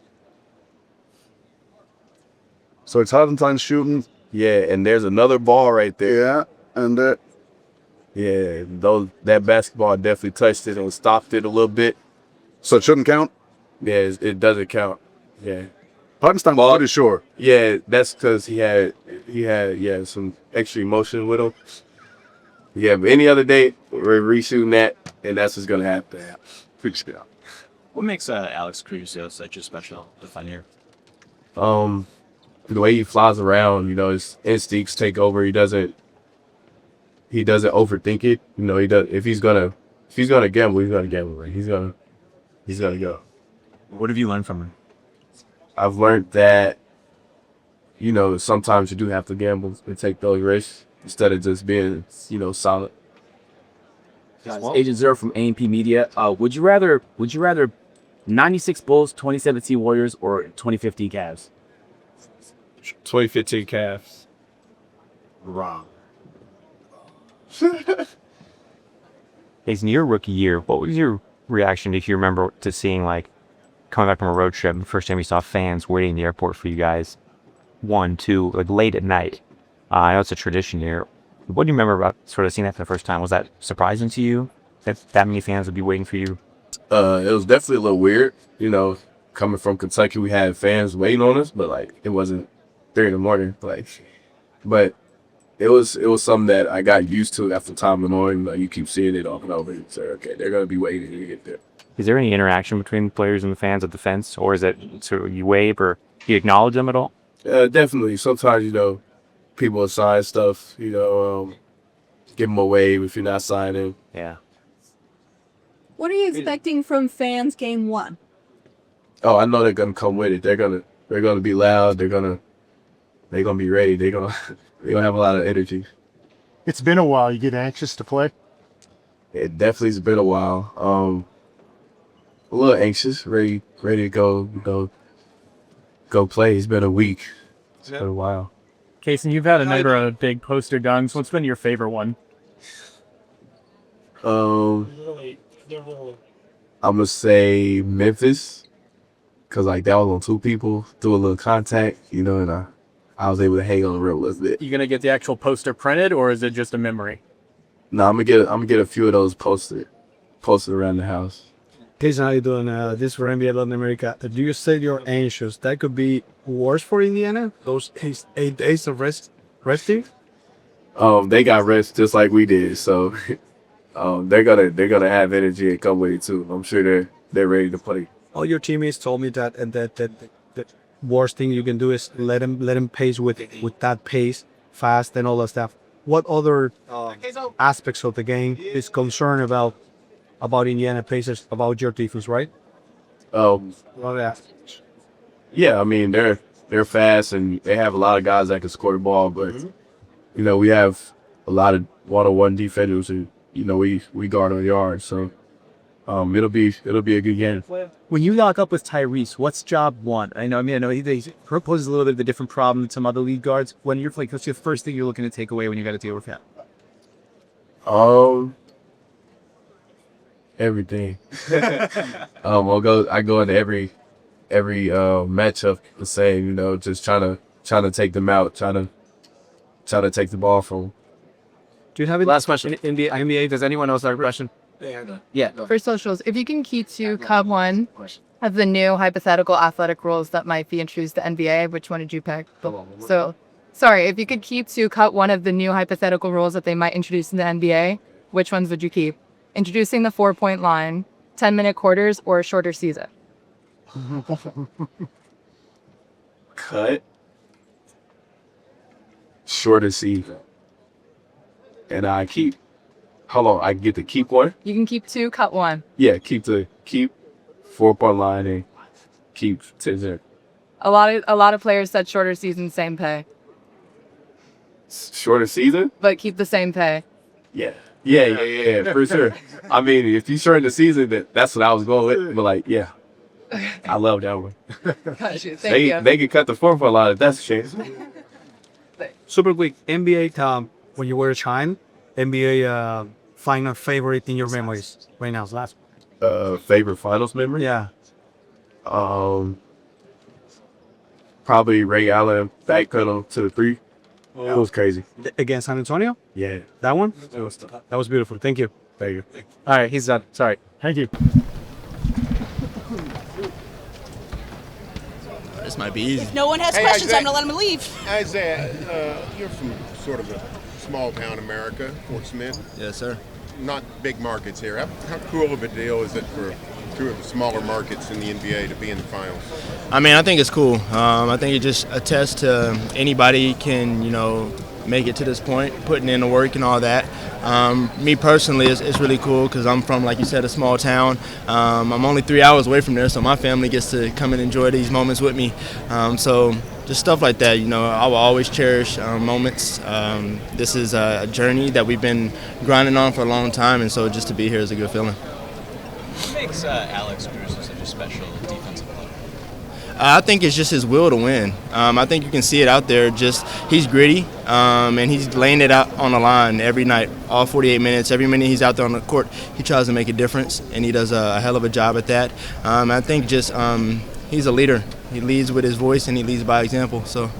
So it's Hartenstein shooting. Yeah, and there's another ball right there. Yeah, and that basketball definitely touched it and stopped it a little bit. So it shouldn't count? Yeah, it doesn't count. Yeah. Hartenstein was pretty sure. Yeah, that's because he had some extra emotion with him. Yeah, but any other day we're reshooting that, and that's what's gonna happen. What makes Alex Caruso such a special defender? The way he flies around, his instincts take over. He doesn't overthink it. He does. If he's gonna gamble, he's gonna gamble. Right? He's gonna go. What have you learned from him? I've learned that, sometimes you do have to gamble and take those risks instead of just being, solid. Guys, Agent Zero from A&P Media. Would you rather 96 Bulls, 2017 Warriors, or 2015 Cavs? 2015 Cavs. Wrong. In your rookie year, what was your reaction if you remember to seeing coming back from a road trip, the first time you saw fans waiting in the airport for you guys, 1, 2, late at night? I know it's a tradition here. What do you remember about sort of seeing that for the first time? Was that surprising to you that many fans would be waiting for you? It was definitely a little weird, coming from Kentucky, we had fans waiting on us, but it wasn't 3 in the morning, but it was something that I got used to after time and on. You keep seeing it over and over. And say, okay, they're gonna be waiting to get there. Is there any interaction between players and the fans at the fence, or is it sort of you wave or you acknowledge them at all? Definitely. Sometimes people will sign stuff. Give them a wave if you're not signing. Yeah. What are you expecting from fans game 1? Oh, I know they're gonna come with it. They're gonna be loud. They're gonna be ready. They're gonna have a lot of energy. It's been a while. You get anxious to play? It definitely has been a while. A little anxious, ready to go play. It's been a week. It's been a while. Kason, you've had a number of big poster dunks. What's been your favorite one? I'm gonna say Memphis, cause that was on 2 people, threw a little contact, and I was able to hang on the rim a little bit. You gonna get the actual poster printed, or is it just a memory? No, I'm gonna get a few of those posted around the house. Jason, how you doing? This for NBA Latin America. Do you say you're anxious? That could be worse for Indiana. Those 8 days of resting. They got rest just like we did, so they're gonna have energy and come with it too. I'm sure they're ready to play. All your teammates told me that, and that the worst thing you can do is let him pace with that pace, fast and all that stuff. What other aspects of the game is concerned about Indiana Pacers, about your defense, right? Yeah, I mean they're fast and they have a lot of guys that can score the ball, but we have a lot of 1-on-1 defenders who we guard on yard, so it'll be a good game. When you lock up with Tyrese, what's job 1? I know he proposes a little bit of a different problem than some other lead guards. When you're playing, what's the first thing you're looking to take away when you got to deal with him? Everything. I go into every matchup the same, just trying to take them out, trying to take the ball from them. Do you have any last question in the NBA? Does anyone else have a question? Yeah. For socials, if you can keep to cut 1 of the new hypothetical athletic rules that might be introduced to the NBA, which one did you pick? So, sorry, if you could keep to cut 1 of the new hypothetical rules that they might introduce in the NBA, which ones would you keep? Introducing the 4-point line, 10-minute quarters, or a shorter season? Cut. Shorter season. And I get to keep 1? You can keep 2, cut 1. Yeah, keep 4-point line and keep 10. A lot of players said shorter season, same pay. Shorter season? but keep the same pay. Yeah, for sure. I mean, if you shorten the season, that's what I was going with. But like, yeah, I love that one. Got you. Thank you. They could cut the fourth a lot if that's the case. Super quick, NBA, when you were a child, NBA final favorite in your memories right now. Last. Favorite finals memory? Yeah. Probably Ray Allen back pedal to the three. That was crazy. Against San Antonio? Yeah. That one? That was beautiful. Thank you. Thank you. All right, he's done. Sorry. Thank you. This might be easy. If no one has Hey, questions, Isaiah. I'm going to let them leave. Isaiah, you're from sort of a small town America, Fort Smith. Yes, sir. Not big markets here. How cool of a deal is it for two of the smaller markets in the NBA to be in the finals? I mean, I think it's cool. I think it just attests to anybody can, make it to this point, putting in the work and all that. Me personally, it's really cool because I'm from, like you said, a small town. I'm only 3 hours away from there, so my family gets to come and enjoy these moments with me. So just stuff like that, I will always cherish moments. This is a journey that we've been grinding on for a long time, and so just to be here is a good feeling. What makes Alex Caruso such a special defensive player? I think it's just his will to win. I think you can see it out there. Just he's gritty, and he's laying it out on the line every night, all 48 minutes. Every minute he's out there on the court, he tries to make a difference, and he does a hell of a job at that. I think just he's a leader. He leads with his voice, and he leads by example. So,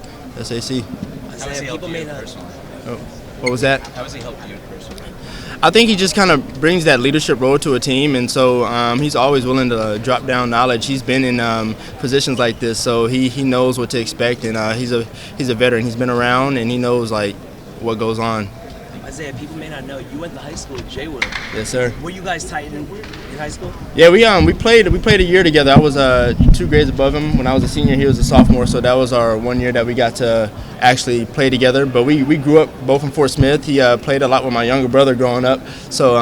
SAC. How has he helped you personally? Oh, what was that? How has he helped you personally? I think he just kind of brings that leadership role to a team, and so he's always willing to drop down knowledge. He's been in positions like this, so he knows what to expect, and he's a veteran. He's been around, and he knows like what goes on. Isaiah, people may not know you went to high school with J. Will. Yes, sir. Were you guys tight in high school? Yeah, we played a year together. I was 2 grades above him when I was a senior. He was a sophomore, so that was our 1 year that we got to actually play together. But we grew up both in Fort Smith. He played a lot with my younger brother growing up. So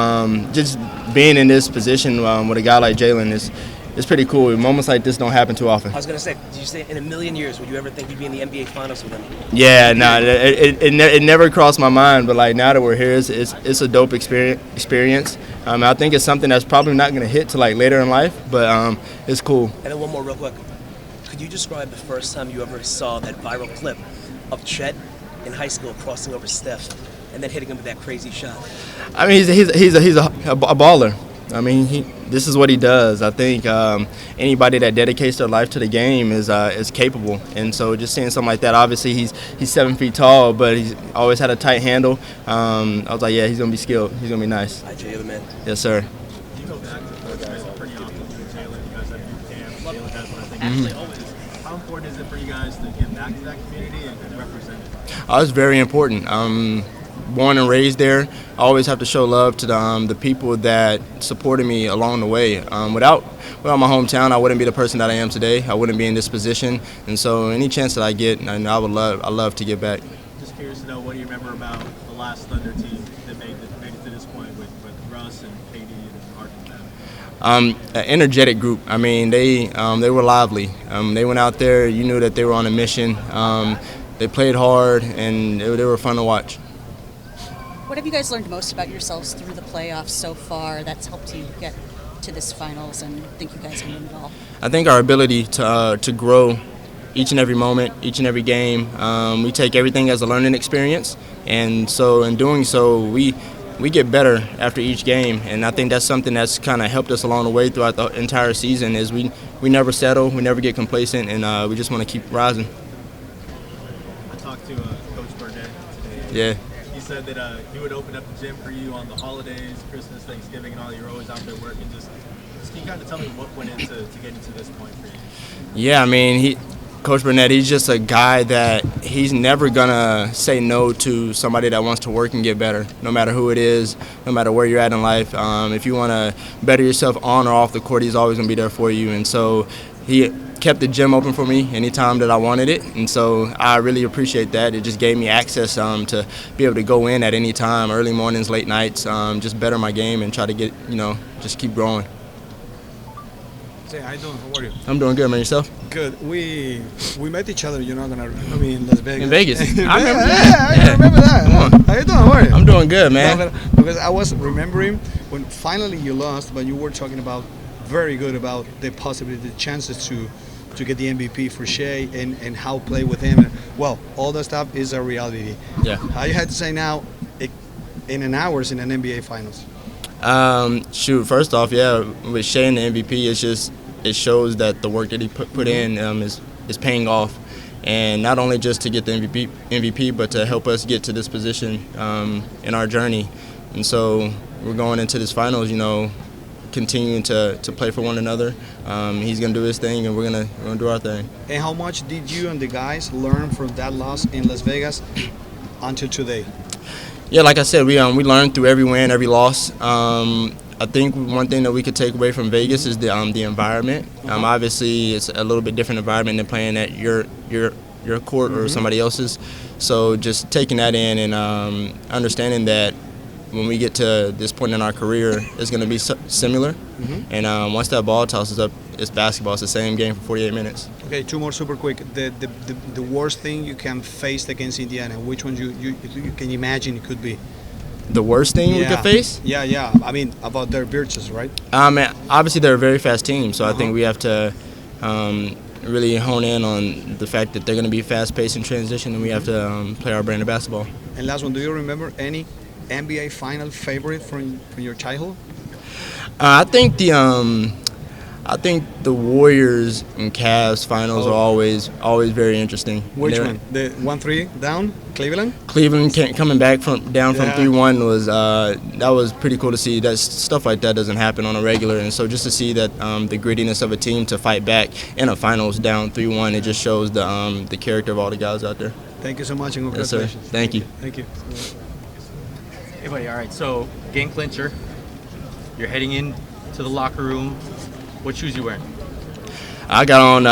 just being in this position with a guy like Jalen is pretty cool. Moments like this don't happen too often. I was gonna say, did you say in a million years would you ever think you'd be in the NBA Finals with him? Yeah, it never crossed my mind. But like now that we're here, it's a dope experience. I think it's something that's probably not gonna hit till like later in life, but it's cool. And then one more real quick. Could you describe the first time you ever saw that viral clip of Chet in high school crossing over Steph and then hitting him with that crazy shot? I mean, he's a baller. I mean, this is what he does. I think anybody that dedicates their life to the game is capable. And so just seeing something like that, obviously he's 7 feet tall, but he's always had a tight handle. I was like, yeah, he's gonna be skilled. He's gonna be nice. Hi, Jay, the man. Yes, sir. You go back to Fort Smith pretty often with Jalen. You guys have youth camps. Jalen has one, I think. Mhm. How important is it for you guys to give back to that community and represent it? It's very important. Born and raised there, I always have to show love to the people that supported me along the way. Without my hometown, I wouldn't be the person that I am today. I wouldn't be in this position. And so any chance that I get, I love to give back. Just curious to know, what do you remember about the last Thunder team that made it to this point with Russ and KD and Hartenstein? An energetic group. I mean, they were lively. They went out there. You knew that they were on a mission. They played hard, and they were fun to watch. What have you guys learned most about yourselves through the playoffs so far that's helped you get to this finals and think you guys can win it all? I think our ability to grow each and every moment, each and every game. We take everything as a learning experience, and so in doing so, we get better after each game. And I think that's something that's kind of helped us along the way throughout the entire season. Is we never settle, we never get complacent, and we just want to keep rising. I talked to Coach Burnett today. Yeah. He said that he would open up the gym for you on the holidays, Christmas, Thanksgiving, and all. You're always out there working. Just can you kind of tell me what went into getting to this point for you? Yeah, I mean, Coach Burnett, he's just a guy that he's never gonna say no to somebody that wants to work and get better, no matter who it is, no matter where you're at in life. If you want to better yourself on or off the court, he's always gonna be there for you. And so he kept the gym open for me anytime that I wanted it, and so I really appreciate that. It just gave me access to be able to go in at any time, early mornings, late nights, just better my game and try to get, just keep growing. Say, how you doing? How are you? I'm doing good, man. Yourself? Good. We met each other. You're not gonna. I mean, in Las Vegas. In Vegas. I remember I remember that. Come on. How you doing? How are you? I'm doing good, man. No, because I was remembering when finally you lost, but you were talking about very good about the possibility, the chances to get the MVP for Shea and how play with him. Well, all that stuff is a reality. Yeah. How you had to say now, in an hours in an NBA Finals. Shoot, first off, yeah, with Shea and the MVP, it shows that the work that he put in is paying off, and not only just to get the MVP, but to help us get to this position in our journey. And so we're going into this finals, continuing to play for one another. He's gonna do his thing, and we're gonna do our thing. And how much did you and the guys learn from that loss in Las Vegas until today? Yeah, like I said, we learned through every win, every loss. I think one thing that we could take away from Vegas is the environment. Obviously, it's a little bit different environment than playing at your court or somebody else's. So just taking that in and understanding that when we get to this point in our career, it's going to be similar. And once that ball tosses up, it's basketball. It's the same game for 48 minutes. Okay, two more super quick. The worst thing you can face against Indiana, which one you can imagine it could be? The worst thing we could face? Yeah. I mean, about their virtues, right? Obviously, they're a very fast team, so I think we have to really hone in on the fact that they're going to be fast-paced in transition, and we have to play our brand of basketball. And last one, do you remember any NBA final favorite from your childhood? I think the Warriors and Cavs finals are always very interesting. Which one? The 1-3 down, Cleveland? Cleveland coming back from 3-1 was that was pretty cool to see. That stuff like that doesn't happen on a regular, and so just to see that the grittiness of a team to fight back in a finals down 3-1, it just shows the character of all the guys out there. Thank you so much and Yes, sir. congratulations. Thank you. Thank you. Hey, buddy. All right. So, game clincher. You're heading in to the locker room. What shoes you wearing? I got on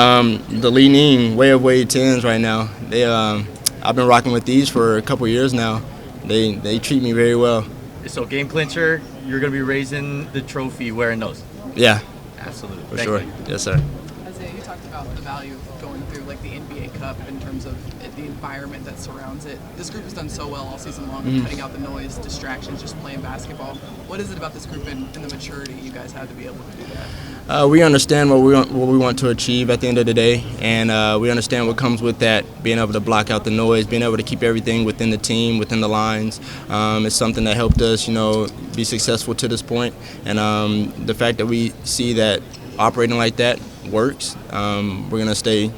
the Li-Ning Way of Wade 10s right now. I've been rocking with these for a couple years now. They treat me very well. So, game clincher, you're going to be raising the trophy wearing those? Yeah. Absolutely. For Thank sure. you. Yes, sir. Isaiah, you talked about the value of going through like the NBA Cup in terms of the environment that surrounds it. This group has done so well all season long, cutting out the noise, distractions, just playing basketball. What is it about this group and the maturity you guys have to be able to do that? We understand what we want to achieve at the end of the day, and we understand what comes with that, being able to block out the noise, being able to keep everything within the team, within the lines. It's something that helped us, be successful to this point, and the fact that we see that operating like that works, we're going to stay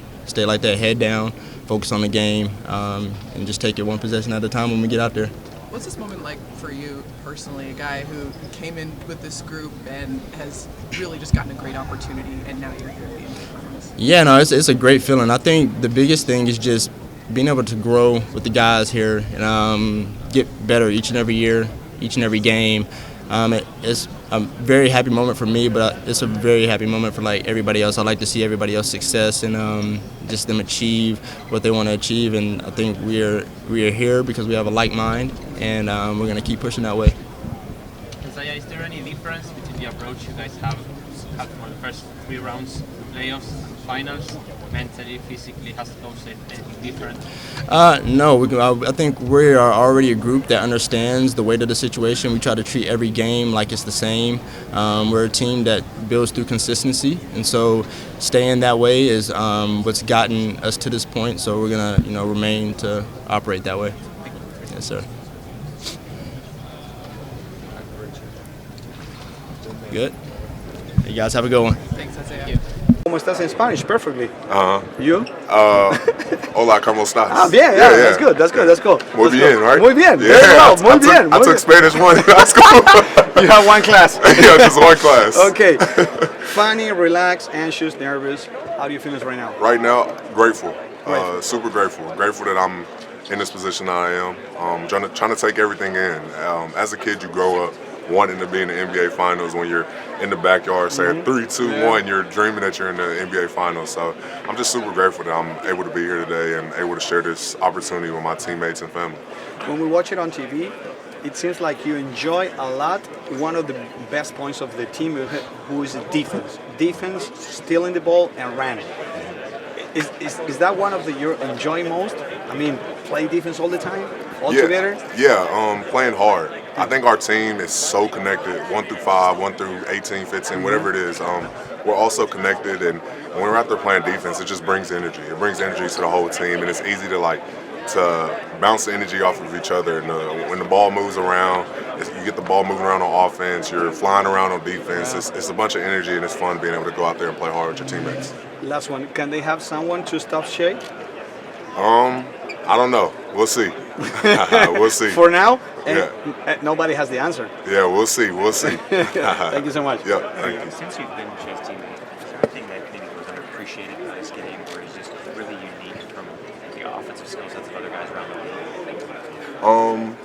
like that, head down, focus on the game, and just take it one possession at a time when we get out there. What's this moment like for you personally, a guy who came in with this group and has really just gotten a great opportunity, and now you're here at the NBA Finals? Yeah, no, it's a great feeling. I think the biggest thing is just being able to grow with the guys here and get better each and every year, each and every game. It's a very happy moment for me, but it's a very happy moment for everybody else. I like to see everybody else success and just them achieve what they want to achieve. And I think we are here because we have a like mind, and we're going to keep pushing that way. Isaiah, is there any difference between the approach you guys have had for the first 3 rounds, playoffs, finals? Mentally, physically, has coached anything different? No, I think we are already a group that understands the weight of the situation. We try to treat every game like it's the same. We're a team that builds through consistency, and so staying that way is what's gotten us to this point. So we're gonna, remain to operate that way. Yes, sir. Good. You guys have a good one. Thanks, Isaiah. ¿Cómo estás in Spanish? Perfectly. You? Hola, ¿cómo estás? Ah, bien, yeah. That's good. Muy bien, right? Muy bien. Yeah, Very well. Muy bien. I took Spanish 1 in high school. You have one class. Yeah, just one class. Okay. Funny, relaxed, anxious, nervous. How do you feel right now? Right now, grateful. Super grateful. Grateful that I'm in this position I am. Trying to take everything in. As a kid, you grow up wanting to be in the NBA Finals. When you're in the backyard, say 3-2-1, you're dreaming that you're in the NBA Finals. So I'm just super grateful that I'm able to be here today and able to share this opportunity with my teammates and family. When we watch it on TV, it seems like you enjoy a lot one of the best points of the team, who is the defense. Defense, stealing the ball and running. Is that one of the you enjoy most? I mean, play defense all the time, all together. Yeah, playing hard. I think our team is so connected, 1 through 5, 1 through 18, 15, whatever it is. We're all so connected, and when we're out there playing defense, it just brings energy. It brings energy to the whole team, and it's easy to bounce the energy off of each other. And when the ball moves around, you get the ball moving around on offense, you're flying around on defense. It's a bunch of energy, and it's fun being able to go out there and play hard with your teammates. Last one, can they have someone to stop Shea? I don't know. We'll see. We'll see. For now, yeah. Nobody has the answer. Yeah, we'll see. We'll see. Thank you so much. Yeah, thank you. Since you've been Shea's teammate, is there anything that maybe was underappreciated by this game, or is just really unique from the offensive skill sets of other guys around the league?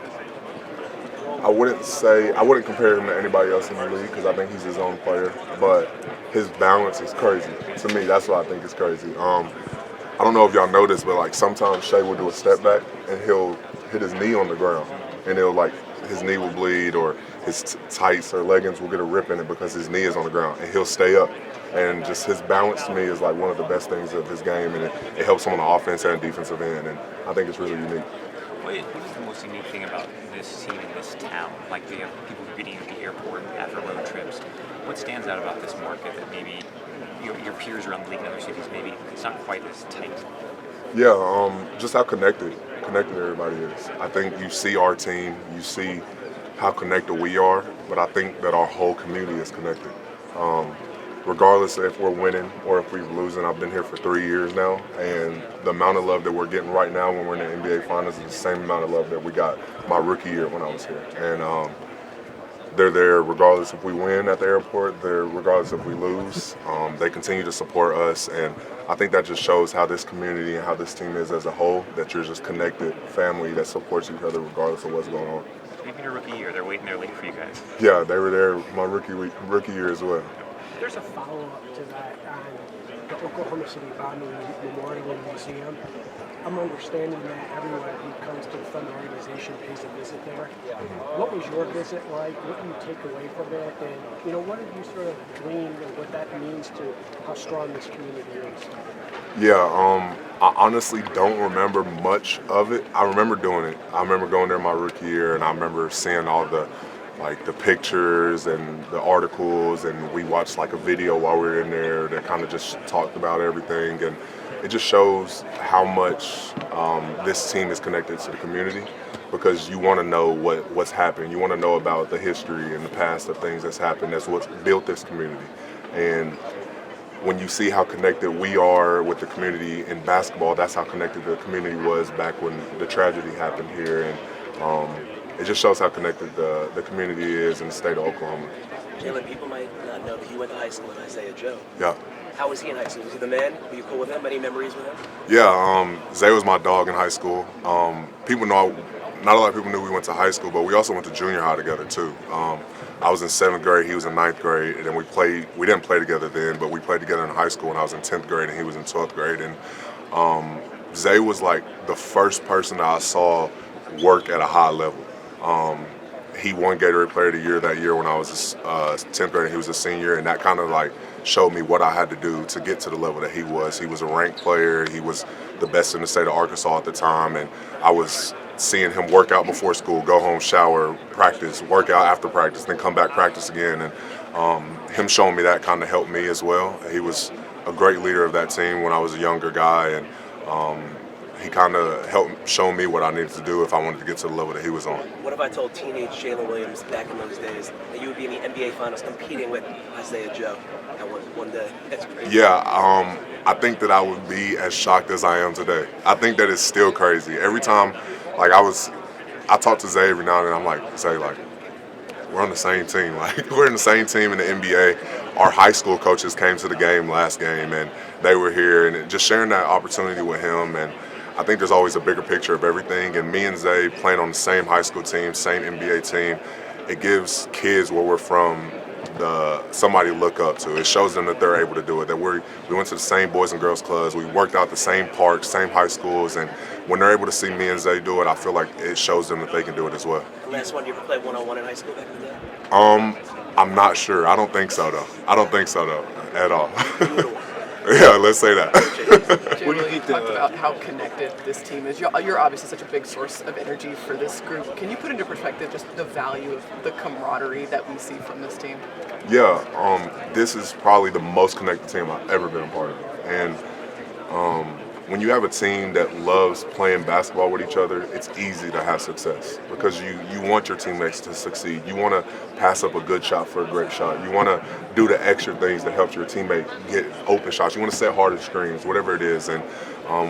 I wouldn't compare him to anybody else in the league because I think he's his own player, but his balance is crazy. To me, that's what I think is crazy. I don't know if y'all know this, but like sometimes Shea will do a step back and he'll hit his knee on the ground, and his knee will bleed, or his tights or leggings will get a rip in it because his knee is on the ground, and he'll stay up. And just his balance to me is like one of the best things of his game, and it helps him on the offense and defensive end, and I think it's really unique. What is the most unique thing about this team in this town? Like, they have people greeting you at the airport after road trips. What stands out about this market that maybe your peers around the league in other cities, maybe it's not quite as tight? Yeah, just how connected everybody is. I think you see our team, you see how connected we are, but I think that our whole community is connected. Regardless if we're winning or if we're losing, I've been here for 3 years now, and the amount of love that we're getting right now when we're in the NBA Finals is the same amount of love that we got my rookie year when I was here. And they're there regardless if we win at the airport, they're regardless if we lose. They continue to support us, and I think that just shows how this community and how this team is as a whole, that you're just connected family that supports each other regardless of what's going on. Even your rookie year, they're waiting there late for you guys. Yeah, they were there my rookie year as well. There's a follow-up to that on the Oklahoma City Bombing Memorial Museum. I'm understanding that everyone who comes to the Thunder organization pays a visit there. What was your visit like? What do you take away from it? And, what did you sort of glean and what that means to how strong this community is? Yeah, I honestly don't remember much of it. I remember doing it. I remember going there my rookie year, and I remember seeing all the pictures and the articles, and we watched a video while we were in there that kind of just talked about everything, and it just shows how much this team is connected to the community, because you want to know what's happened. You want to know about the history and the past of things that's happened. That's what's built this community. And when you see how connected we are with the community in basketball, that's how connected the community was back when the tragedy happened here. And it just shows how connected the community is in the state of Oklahoma. Jalen, people might not know that you went to high school with Isaiah Joe. Yeah. How was he in high school? Was he the man? Were you cool with him? Any memories with him? Yeah, Zay was my dog in high school. People know, not a lot of people knew we went to high school, but we also went to junior high together too. I was in 7th grade, he was in 9th grade, and then we didn't play together then, but we played together in high school when I was in 10th grade and he was in 12th grade. And Zay was the first person that I saw work at a high level. He won Gatorade Player of the Year that year when I was 10th grade and he was a senior, and that kind of showed me what I had to do to get to the level that he was. He was a ranked player, he was the best in the state of Arkansas at the time, and I was seeing him work out before school, go home, shower, practice, work out after practice, then come back, practice again. And him showing me that kind of helped me as well. He was a great leader of that team when I was a younger guy, and he kind of helped show me what I needed to do if I wanted to get to the level that he was on. What if I told teenage Jalen Williams back in those days that you would be in the NBA Finals competing with Isaiah Joe at one day? That's crazy. Yeah, I think that I would be as shocked as I am today. I think that it's still crazy. Every time, I talk to Zay every now and then, I'm like, Zay, we're on the same team. We're in the same team in the NBA. Our high school coaches came to the game last game, and they were here, and just sharing that opportunity with him. And I think there's always a bigger picture of everything, and me and Zay playing on the same high school team, same NBA team, it gives kids where we're from somebody to look up to. It shows them that they're able to do it, that we went to the same Boys and Girls Clubs, we worked out the same parks, same high schools, and when they're able to see me and Zay do it, I feel like it shows them that they can do it as well. The last one you ever played one-on-one in high school back in the day? I'm not sure. I don't think so though. I don't think so though at all. Yeah, let's say that. Jay, you talked about how connected this team is. You're obviously such a big source of energy for this group. Can you put into perspective just the value of the camaraderie that we see from this team? Yeah, this is probably the most connected team I've ever been a part of. And when you have a team that loves playing basketball with each other, it's easy to have success because you want your teammates to succeed. You want to pass up a good shot for a great shot. You want to do the extra things that help your teammate get open shots. You want to set harder screens, whatever it is. And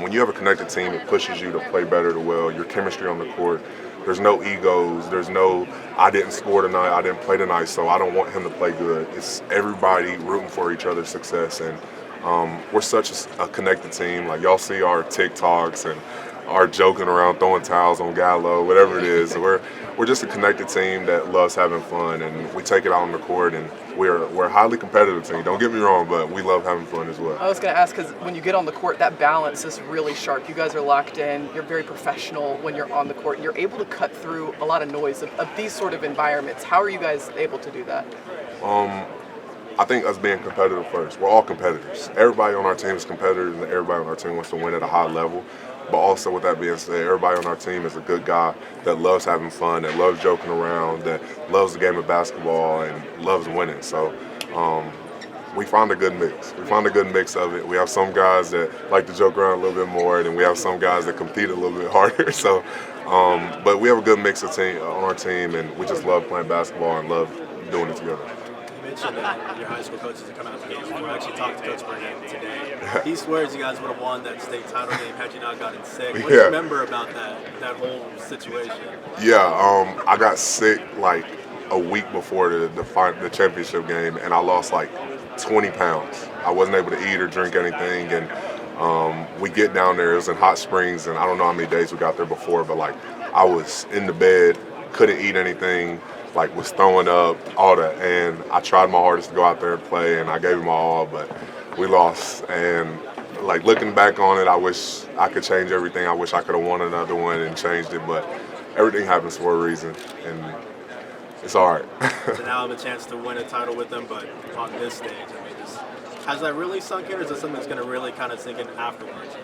when you have a connected team, it pushes you to play better to well. Your chemistry on the court, there's no egos. There's no, I didn't score tonight, I didn't play tonight, so I don't want him to play good. It's everybody rooting for each other's success. And we're such a connected team. Like y'all see our TikToks and our joking around, throwing towels on Gallo, whatever it is. We're just a connected team that loves having fun, and we take it out on the court. And we're a highly competitive team. Don't get me wrong, but we love having fun as well. I was going to ask because when you get on the court, that balance is really sharp. You guys are locked in. You're very professional when you're on the court. You're able to cut through a lot of noise of these sort of environments. How are you guys able to do that? I think us being competitive first. We're all competitors. Everybody on our team is competitive, and everybody on our team wants to win at a high level. But also, with that being said, everybody on our team is a good guy that loves having fun, that loves joking around, that loves the game of basketball, and loves winning. So we found a good mix. We found a good mix of it. We have some guys that like to joke around a little bit more, and we have some guys that compete a little bit harder. So, but we have a good mix of team on our team, and we just love playing basketball and love doing it together. You mentioned that your high school coaches are coming out to games. We actually talked to Coach Burnham today. He swears you guys would have won that state title game had you not gotten sick. What do you remember about that whole situation? Yeah, I got sick like a week before the championship game, and I lost like 20 pounds. I wasn't able to eat or drink anything, and we get down there. It was in Hot Springs, and I don't know how many days we got there before, but like I was in the bed, couldn't eat anything, like was throwing up, all that. And I tried my hardest to go out there and play, and I gave it my all, but we lost. And like looking back on it, I wish I could change everything. I wish I could have won another one and changed it, but everything happens for a reason, and it's all right. So now I have a chance to win a title with them, but on this stage, I mean, has that really sunk in, or is it something that's going to really kind of sink in afterwards?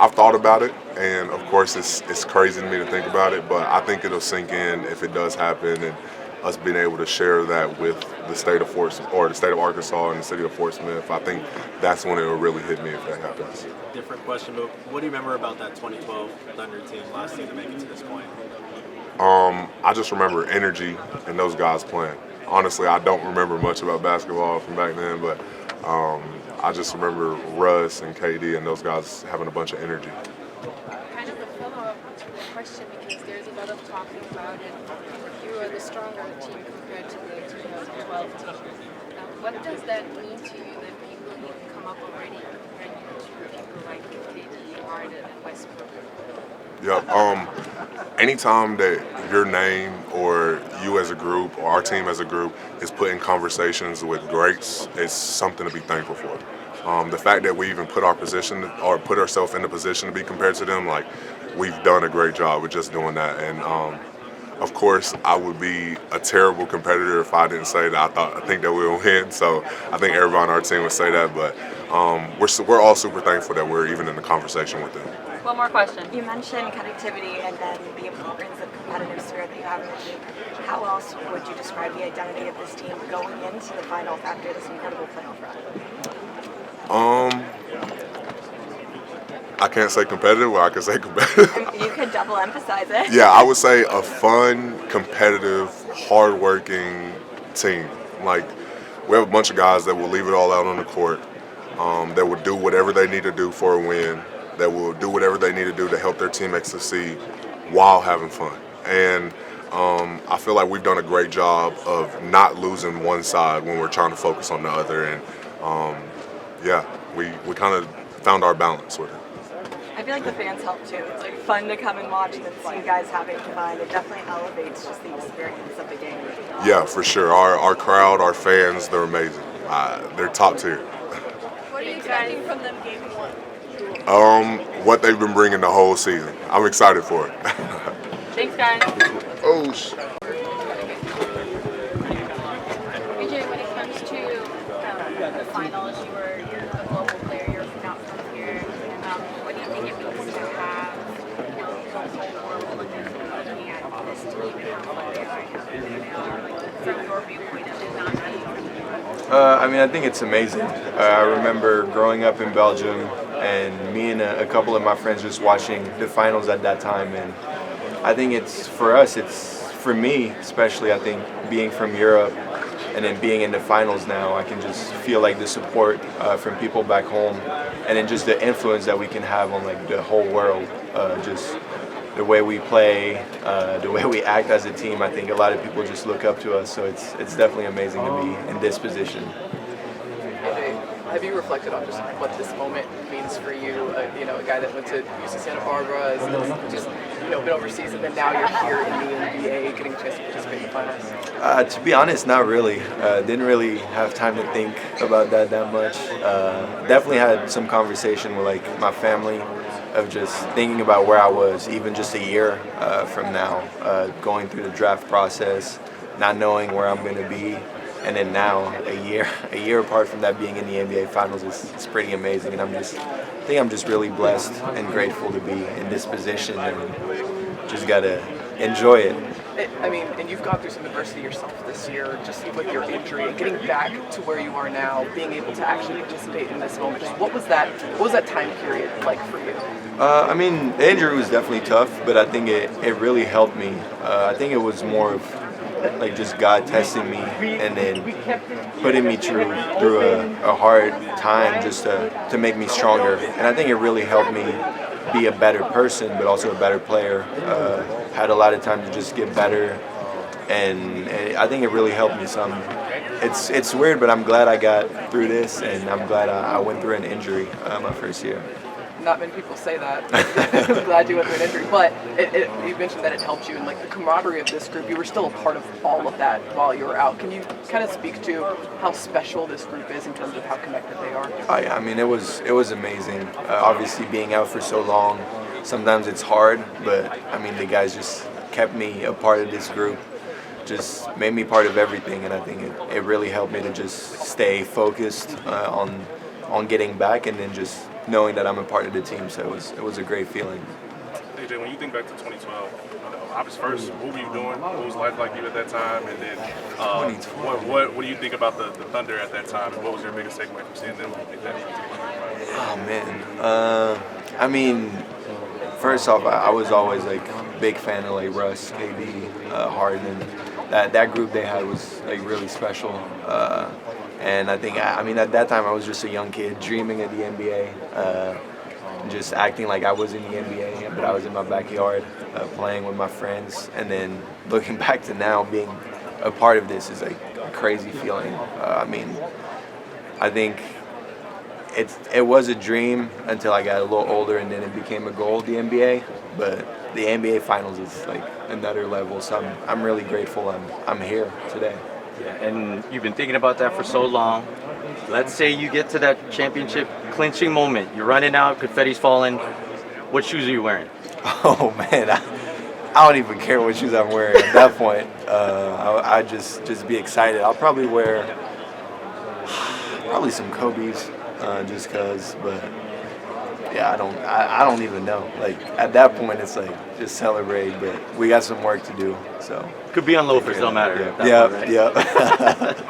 I've thought about it, and of course it's crazy to me to think about it, but I think it'll sink in if it does happen, and us being able to share that with the state of the state of Arkansas and the city of Fort Smith. I think that's when it will really hit me if that happens. Different question, but what do you remember about that 2012 Thunder team last year to make it to this point? I just remember energy and those guys playing. Honestly, I don't remember much about basketball from back then, but I just remember Russ and KD and those guys having a bunch of energy. Kind of a follow-up to the question, because there's a lot of talking about it. You are the stronger team compared to the 2012 team. What does that mean to you that people even come up already comparing you to people like KD, Harden, and Westbrook? Yeah, anytime that your name or you as a group or our team as a group is put in conversations with greats, it's something to be thankful for. The fact that we even put ourselves in the position to be compared to them, like we've done a great job with just doing that. And of course, I would be a terrible competitor if I didn't say that I think that we will win. So I think everyone on our team would say that, but we're all super thankful that we're even in the conversation with them. One more question. You mentioned connectivity and then the importance of competitive spirit that you have in the team. How else would you describe the identity of this team going into the finals after this incredible playoff run? I can't say competitive, or I can say competitive. You could double emphasize it. Yeah, I would say a fun, competitive, hardworking team. Like, we have a bunch of guys that will leave it all out on the court, that will do whatever they need to do for a win, that will do whatever they need to do to help their teammates succeed while having fun. And I feel like we've done a great job of not losing one side when we're trying to focus on the other. And yeah, we kind of found our balance with it. I feel like the fans help too. It's like fun to come and watch and see you guys having fun. It definitely elevates just the experience of the game. Yeah, for sure. Our crowd, our fans, they're amazing. They're top tier. What are you expecting from them game one? What they've been bringing the whole season. I'm excited for it. Thanks, guys. Oh, shit. BJ, when it comes to the finals, you're a global player. You're not from here. What do you think it means to have the whole world looking at this team and how far they are and how good they are, like, from your viewpoint of it not being from here? I mean, I think it's amazing. I remember growing up in Belgium and me and a couple of my friends just watching the finals at that time. And I think it's, for us, it's, for me especially, I think being from Europe and then being in the finals now, I can just feel like the support from people back home and then just the influence that we can have on like the whole world. Just the way we play, the way we act as a team, I think a lot of people just look up to us. So it's definitely amazing to be in this position. Have you reflected on just what this moment means for you? You know, a guy that went to UC Santa Barbara, has just been overseas, and then now you're here in the NBA, getting a chance to participate in the finals. To be honest, not really. Didn't really have time to think about that much. Definitely had some conversation with like my family of just thinking about where I was, even just a year from now, going through the draft process, not knowing where I'm going to be. And then now, a year apart from that, being in the NBA Finals is pretty amazing. And I think I'm just really blessed and grateful to be in this position, and just gotta enjoy it. I mean, and you've gone through some adversity yourself this year, just with your injury, and getting back to where you are now, being able to actually participate in this moment. Just what was that time period like for you? I mean, the injury was definitely tough, but I think it really helped me. I think it was more of like just God testing me and then putting me through a hard time just to make me stronger. And I think it really helped me be a better person, but also a better player. Had a lot of time to just get better, and I think it really helped me some. It's weird, but I'm glad I got through this, and I'm glad I went through an injury my first year. Not many people say that. I'm glad you went through an injury, but you mentioned that it helped you, and like the camaraderie of this group, you were still a part of all of that while you were out. Can you kind of speak to how special this group is in terms of how connected they are? Oh yeah, I mean it was amazing. Obviously being out for so long, sometimes it's hard, but I mean the guys just kept me a part of this group, just made me part of everything, and I think it really helped me to just stay focused on getting back, and then just knowing that I'm a part of the team. So it was a great feeling. AJ, when you think back to 2012, obviously first, what were you doing? What was life like you at that time? And then what do you think about the Thunder at that time? And what was your biggest takeaway from seeing them make that? Oh man, I mean, first off, I was always like a big fan of like Russ, KD, Harden. That group they had was like really special. And I think, I mean, at that time I was just a young kid dreaming of the NBA, just acting like I was in the NBA, but I was in my backyard playing with my friends. And then looking back to now, being a part of this is like a crazy feeling. I mean, I think it was a dream until I got a little older, and then it became a goal, the NBA. But the NBA Finals is like another level, so I'm really grateful I'm here today. Yeah, and you've been thinking about that for so long. Let's say you get to that championship clinching moment. You're running out, confetti's falling. What shoes are you wearing? Oh man, I don't even care what shoes I'm wearing at that point. I just be excited. I'll probably wear some Kobe's just cause, but yeah, I don't even know. Like at that point, it's like just celebrate, but we got some work to do. So could be on loafers, don't matter. Yeah.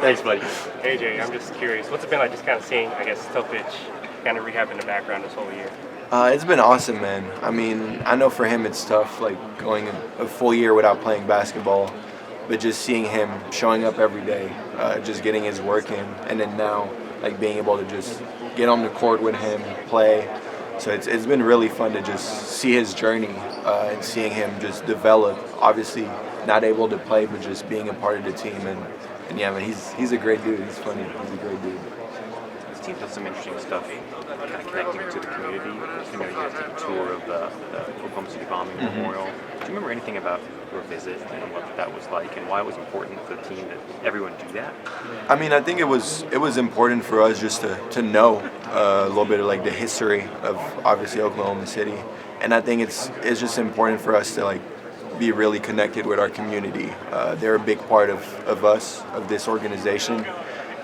Thanks, buddy. AJ, I'm just curious, what's it been like just kind of seeing, I guess, Topic kind of rehab in the background this whole year? It's been awesome, man. I mean, I know for him it's tough, like going a full year without playing basketball, but just seeing him showing up every day, just getting his work in, and then now like being able to just get on the court with him, play. So it's been really fun to just see his journey and seeing him just develop. Obviously not able to play, but just being a part of the team. And yeah, man, he's a great dude. He's funny. He's a great dude. This team does some interesting stuff, kind of connecting to the community. You guys took a tour of the Oklahoma City bombing memorial. Do you remember anything about your visit and what that was like, and why it was important for the team that everyone do that? I mean, I think it was important for us just to know a little bit of like the history of obviously Oklahoma City, and I think it's just important for us to like be really connected with our community. They're a big part of us, of this organization,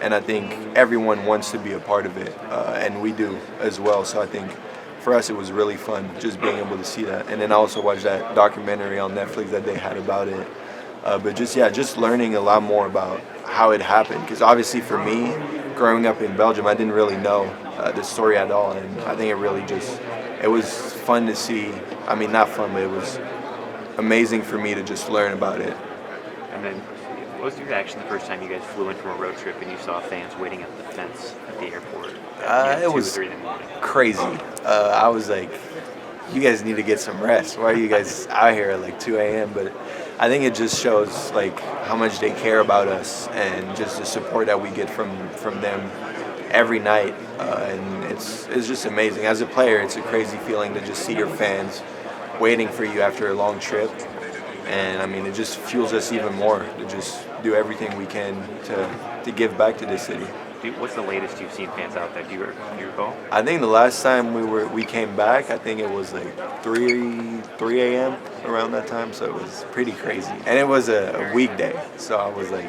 and I think everyone wants to be a part of it, and we do as well. So I think for us it was really fun just being able to see that. And then I also watched that documentary on Netflix that they had about it. But just learning a lot more about how it happened, because obviously for me, growing up in Belgium, I didn't really know the story at all, and I think it was fun to see. I mean, not fun, but it was amazing for me to just learn about it. And then, what was your reaction the first time you guys flew in from a road trip and you saw fans waiting at the fence at the airport? It was crazy. I was like, you guys need to get some rest. Why are you guys out here at like 2 a.m.? But I think it just shows like how much they care about us and just the support that we get from them every night. And it's just amazing. As a player, it's a crazy feeling to just see your fans waiting for you after a long trip. And I mean, it just fuels us even more to just do everything we can to give back to this city. What's the latest you've seen fans out there? Do you recall? I think the last time we came back, I think it was like 3 a.m. around that time, so it was pretty crazy. And it was a weekday, so I was like,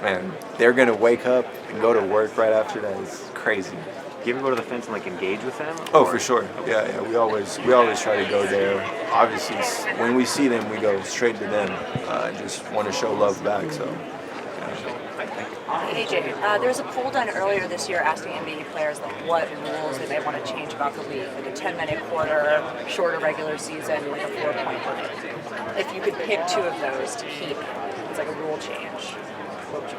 man, they're gonna wake up and go to work right after that. It's crazy. Do you ever go to the fence and like engage with them? Oh, for sure. Yeah. We always try to go there. Obviously, when we see them, we go straight to them. Just want to show love back. So. Hey, AJ, there was a poll done earlier this year asking NBA players like what rules they may want to change about the league, like a 10-minute quarter, shorter regular season, like a 4-point limit. If you could pick two of those to keep, it's like a rule change, what would you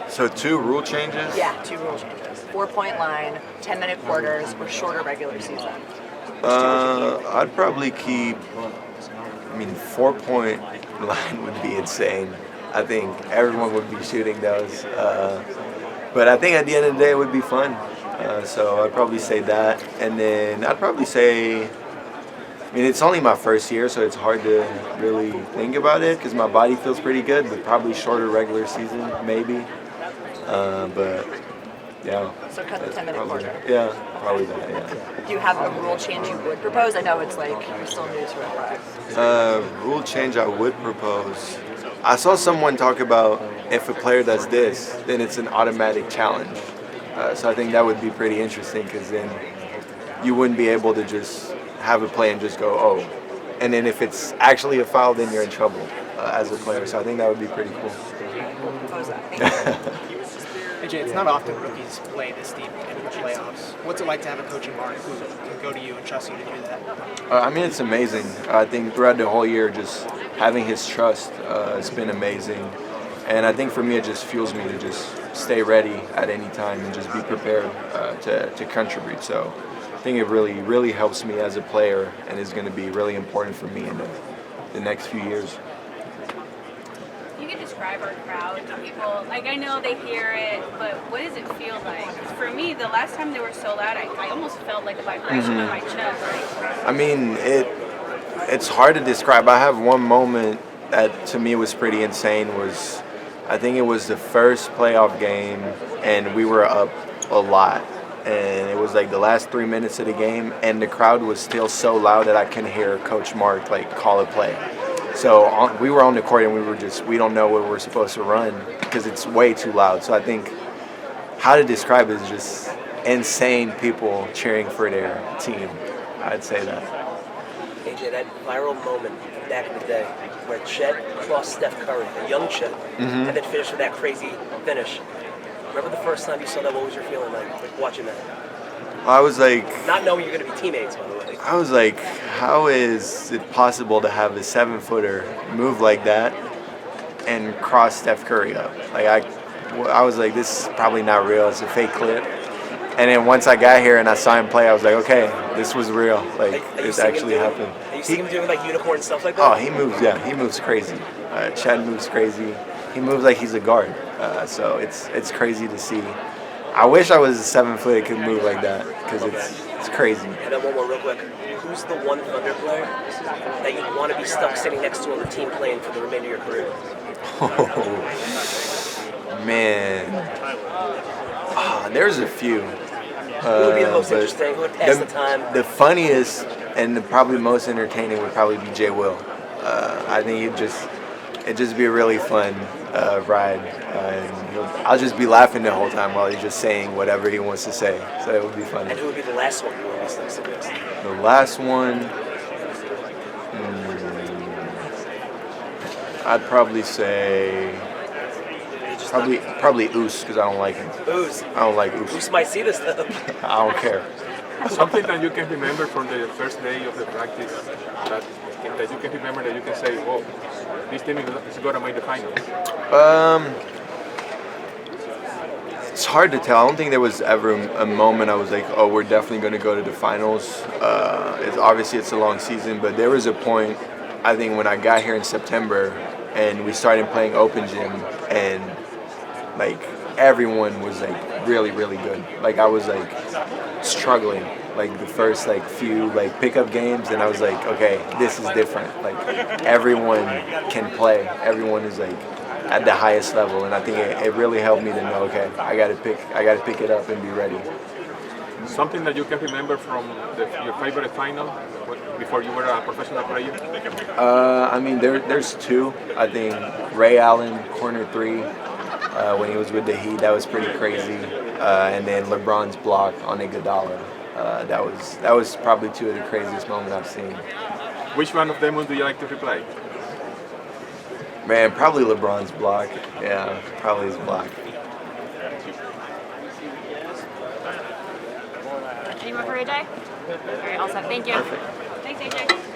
keep? So 2 rule changes? Yeah, 2 rule changes. 4-point line, 10-minute quarters, or shorter regular season. I'd probably keep, 4-point line would be insane. I think everyone would be shooting those. But I think at the end of the day it would be fun. So I'd probably say that. And then I'd probably say, it's only my first year, so it's hard to really think about it because my body feels pretty good, but probably shorter regular season, maybe. But yeah. So cut the 10-minute quarter. Yeah, probably that, yeah. Do you have a rule change you would propose? I know it's like you're still new to it, rule change I would propose. I saw someone talk about if a player does this, then it's an automatic challenge. So I think that would be pretty interesting because then you wouldn't be able to just have a play and just go, oh. And then if it's actually a foul, then you're in trouble as a player. So I think that would be pretty cool. Propose that. AJ, it's not often rookies play this deep into the playoffs. What's it like to have a coaching mark who can go to you and trust you to do that? It's amazing. I think throughout the whole year, just having his trust has been amazing. And I think for me, it just fuels me to just stay ready at any time and just be prepared to contribute. So I think it really, really helps me as a player and is going to be really important for me in the next few years. You can describe our crowd to people. Like, I know they hear it, but what does it feel like? For me, the last time they were so loud, I almost felt like a vibration in my chest. It's hard to describe. I have one moment that to me was pretty insane. I think it was the first playoff game, and we were up a lot. And it was like the last 3 minutes of the game, and the crowd was still so loud that I can hear Coach Mark call a play. So we were on the court and we don't know where we're supposed to run because it's way too loud. So I think how to describe it is just insane people cheering for their team. I'd say that. AJ, that viral moment back in the day where Chet crossed Steph Curry, a young Chet, and then finished with that crazy finish. Remember the first time you saw that? What was your feeling like watching that? I was like... Not knowing you're going to be teammates, by the way. I was like, how is it possible to have a 7-footer move like that and cross Steph Curry up? I was like, this is probably not real. It's a fake clip. And then once I got here and I saw him play, I was like, okay, this was real. It actually happened. Are you seeing him doing unicorn stuff like that? Oh, he moves crazy. Chad moves crazy. He moves like he's a guard. So it's crazy to see. I wish I was a 7-foot that could move like that because it's crazy. And then one more real quick. Who's the one Thunder player that you'd want to be stuck sitting next to on the team playing for the remainder of your career? Oh, man. There's a few. Who would be the most interesting? Who would pass the time? The funniest and probably most entertaining would probably be Jay Will. I think it'd just be a really fun ride, and I'll just be laughing the whole time while he's just saying whatever he wants to say. So it would be fun. And who would be the last one you would ask next to this? The last one, I'd probably say probably Oos, because I don't like him. Oos. I don't like Oos. Oos might see this though. I don't care. Something that you can remember from the first day of the practice that you can remember that you can say, "Whoa, this team is going to make the finals." It's hard to tell. I don't think there was ever a moment I was like, "Oh, we're definitely going to go to the finals." It's a long season, but there was a point, I think, when I got here in September and we started playing open gym, and like everyone was like really, really good. Like I was like struggling like the first like few like pickup games, and I was like, okay, this is different. Like everyone can play. Everyone is like at the highest level, and I think it really helped me to know, okay, I gotta pick it up and be ready. Something that you can remember from your favorite final before you were a professional player? I mean, there's two. I think Ray Allen, corner three, when he was with the Heat, that was pretty crazy. And then LeBron's block on Iguodala. That was probably two of the craziest moments I've seen. Which one of them would you like to replay? Man, probably LeBron's block. Yeah, probably his block. Any more for AJ? All right, all set. Thank you. Perfect. Thanks, AJ.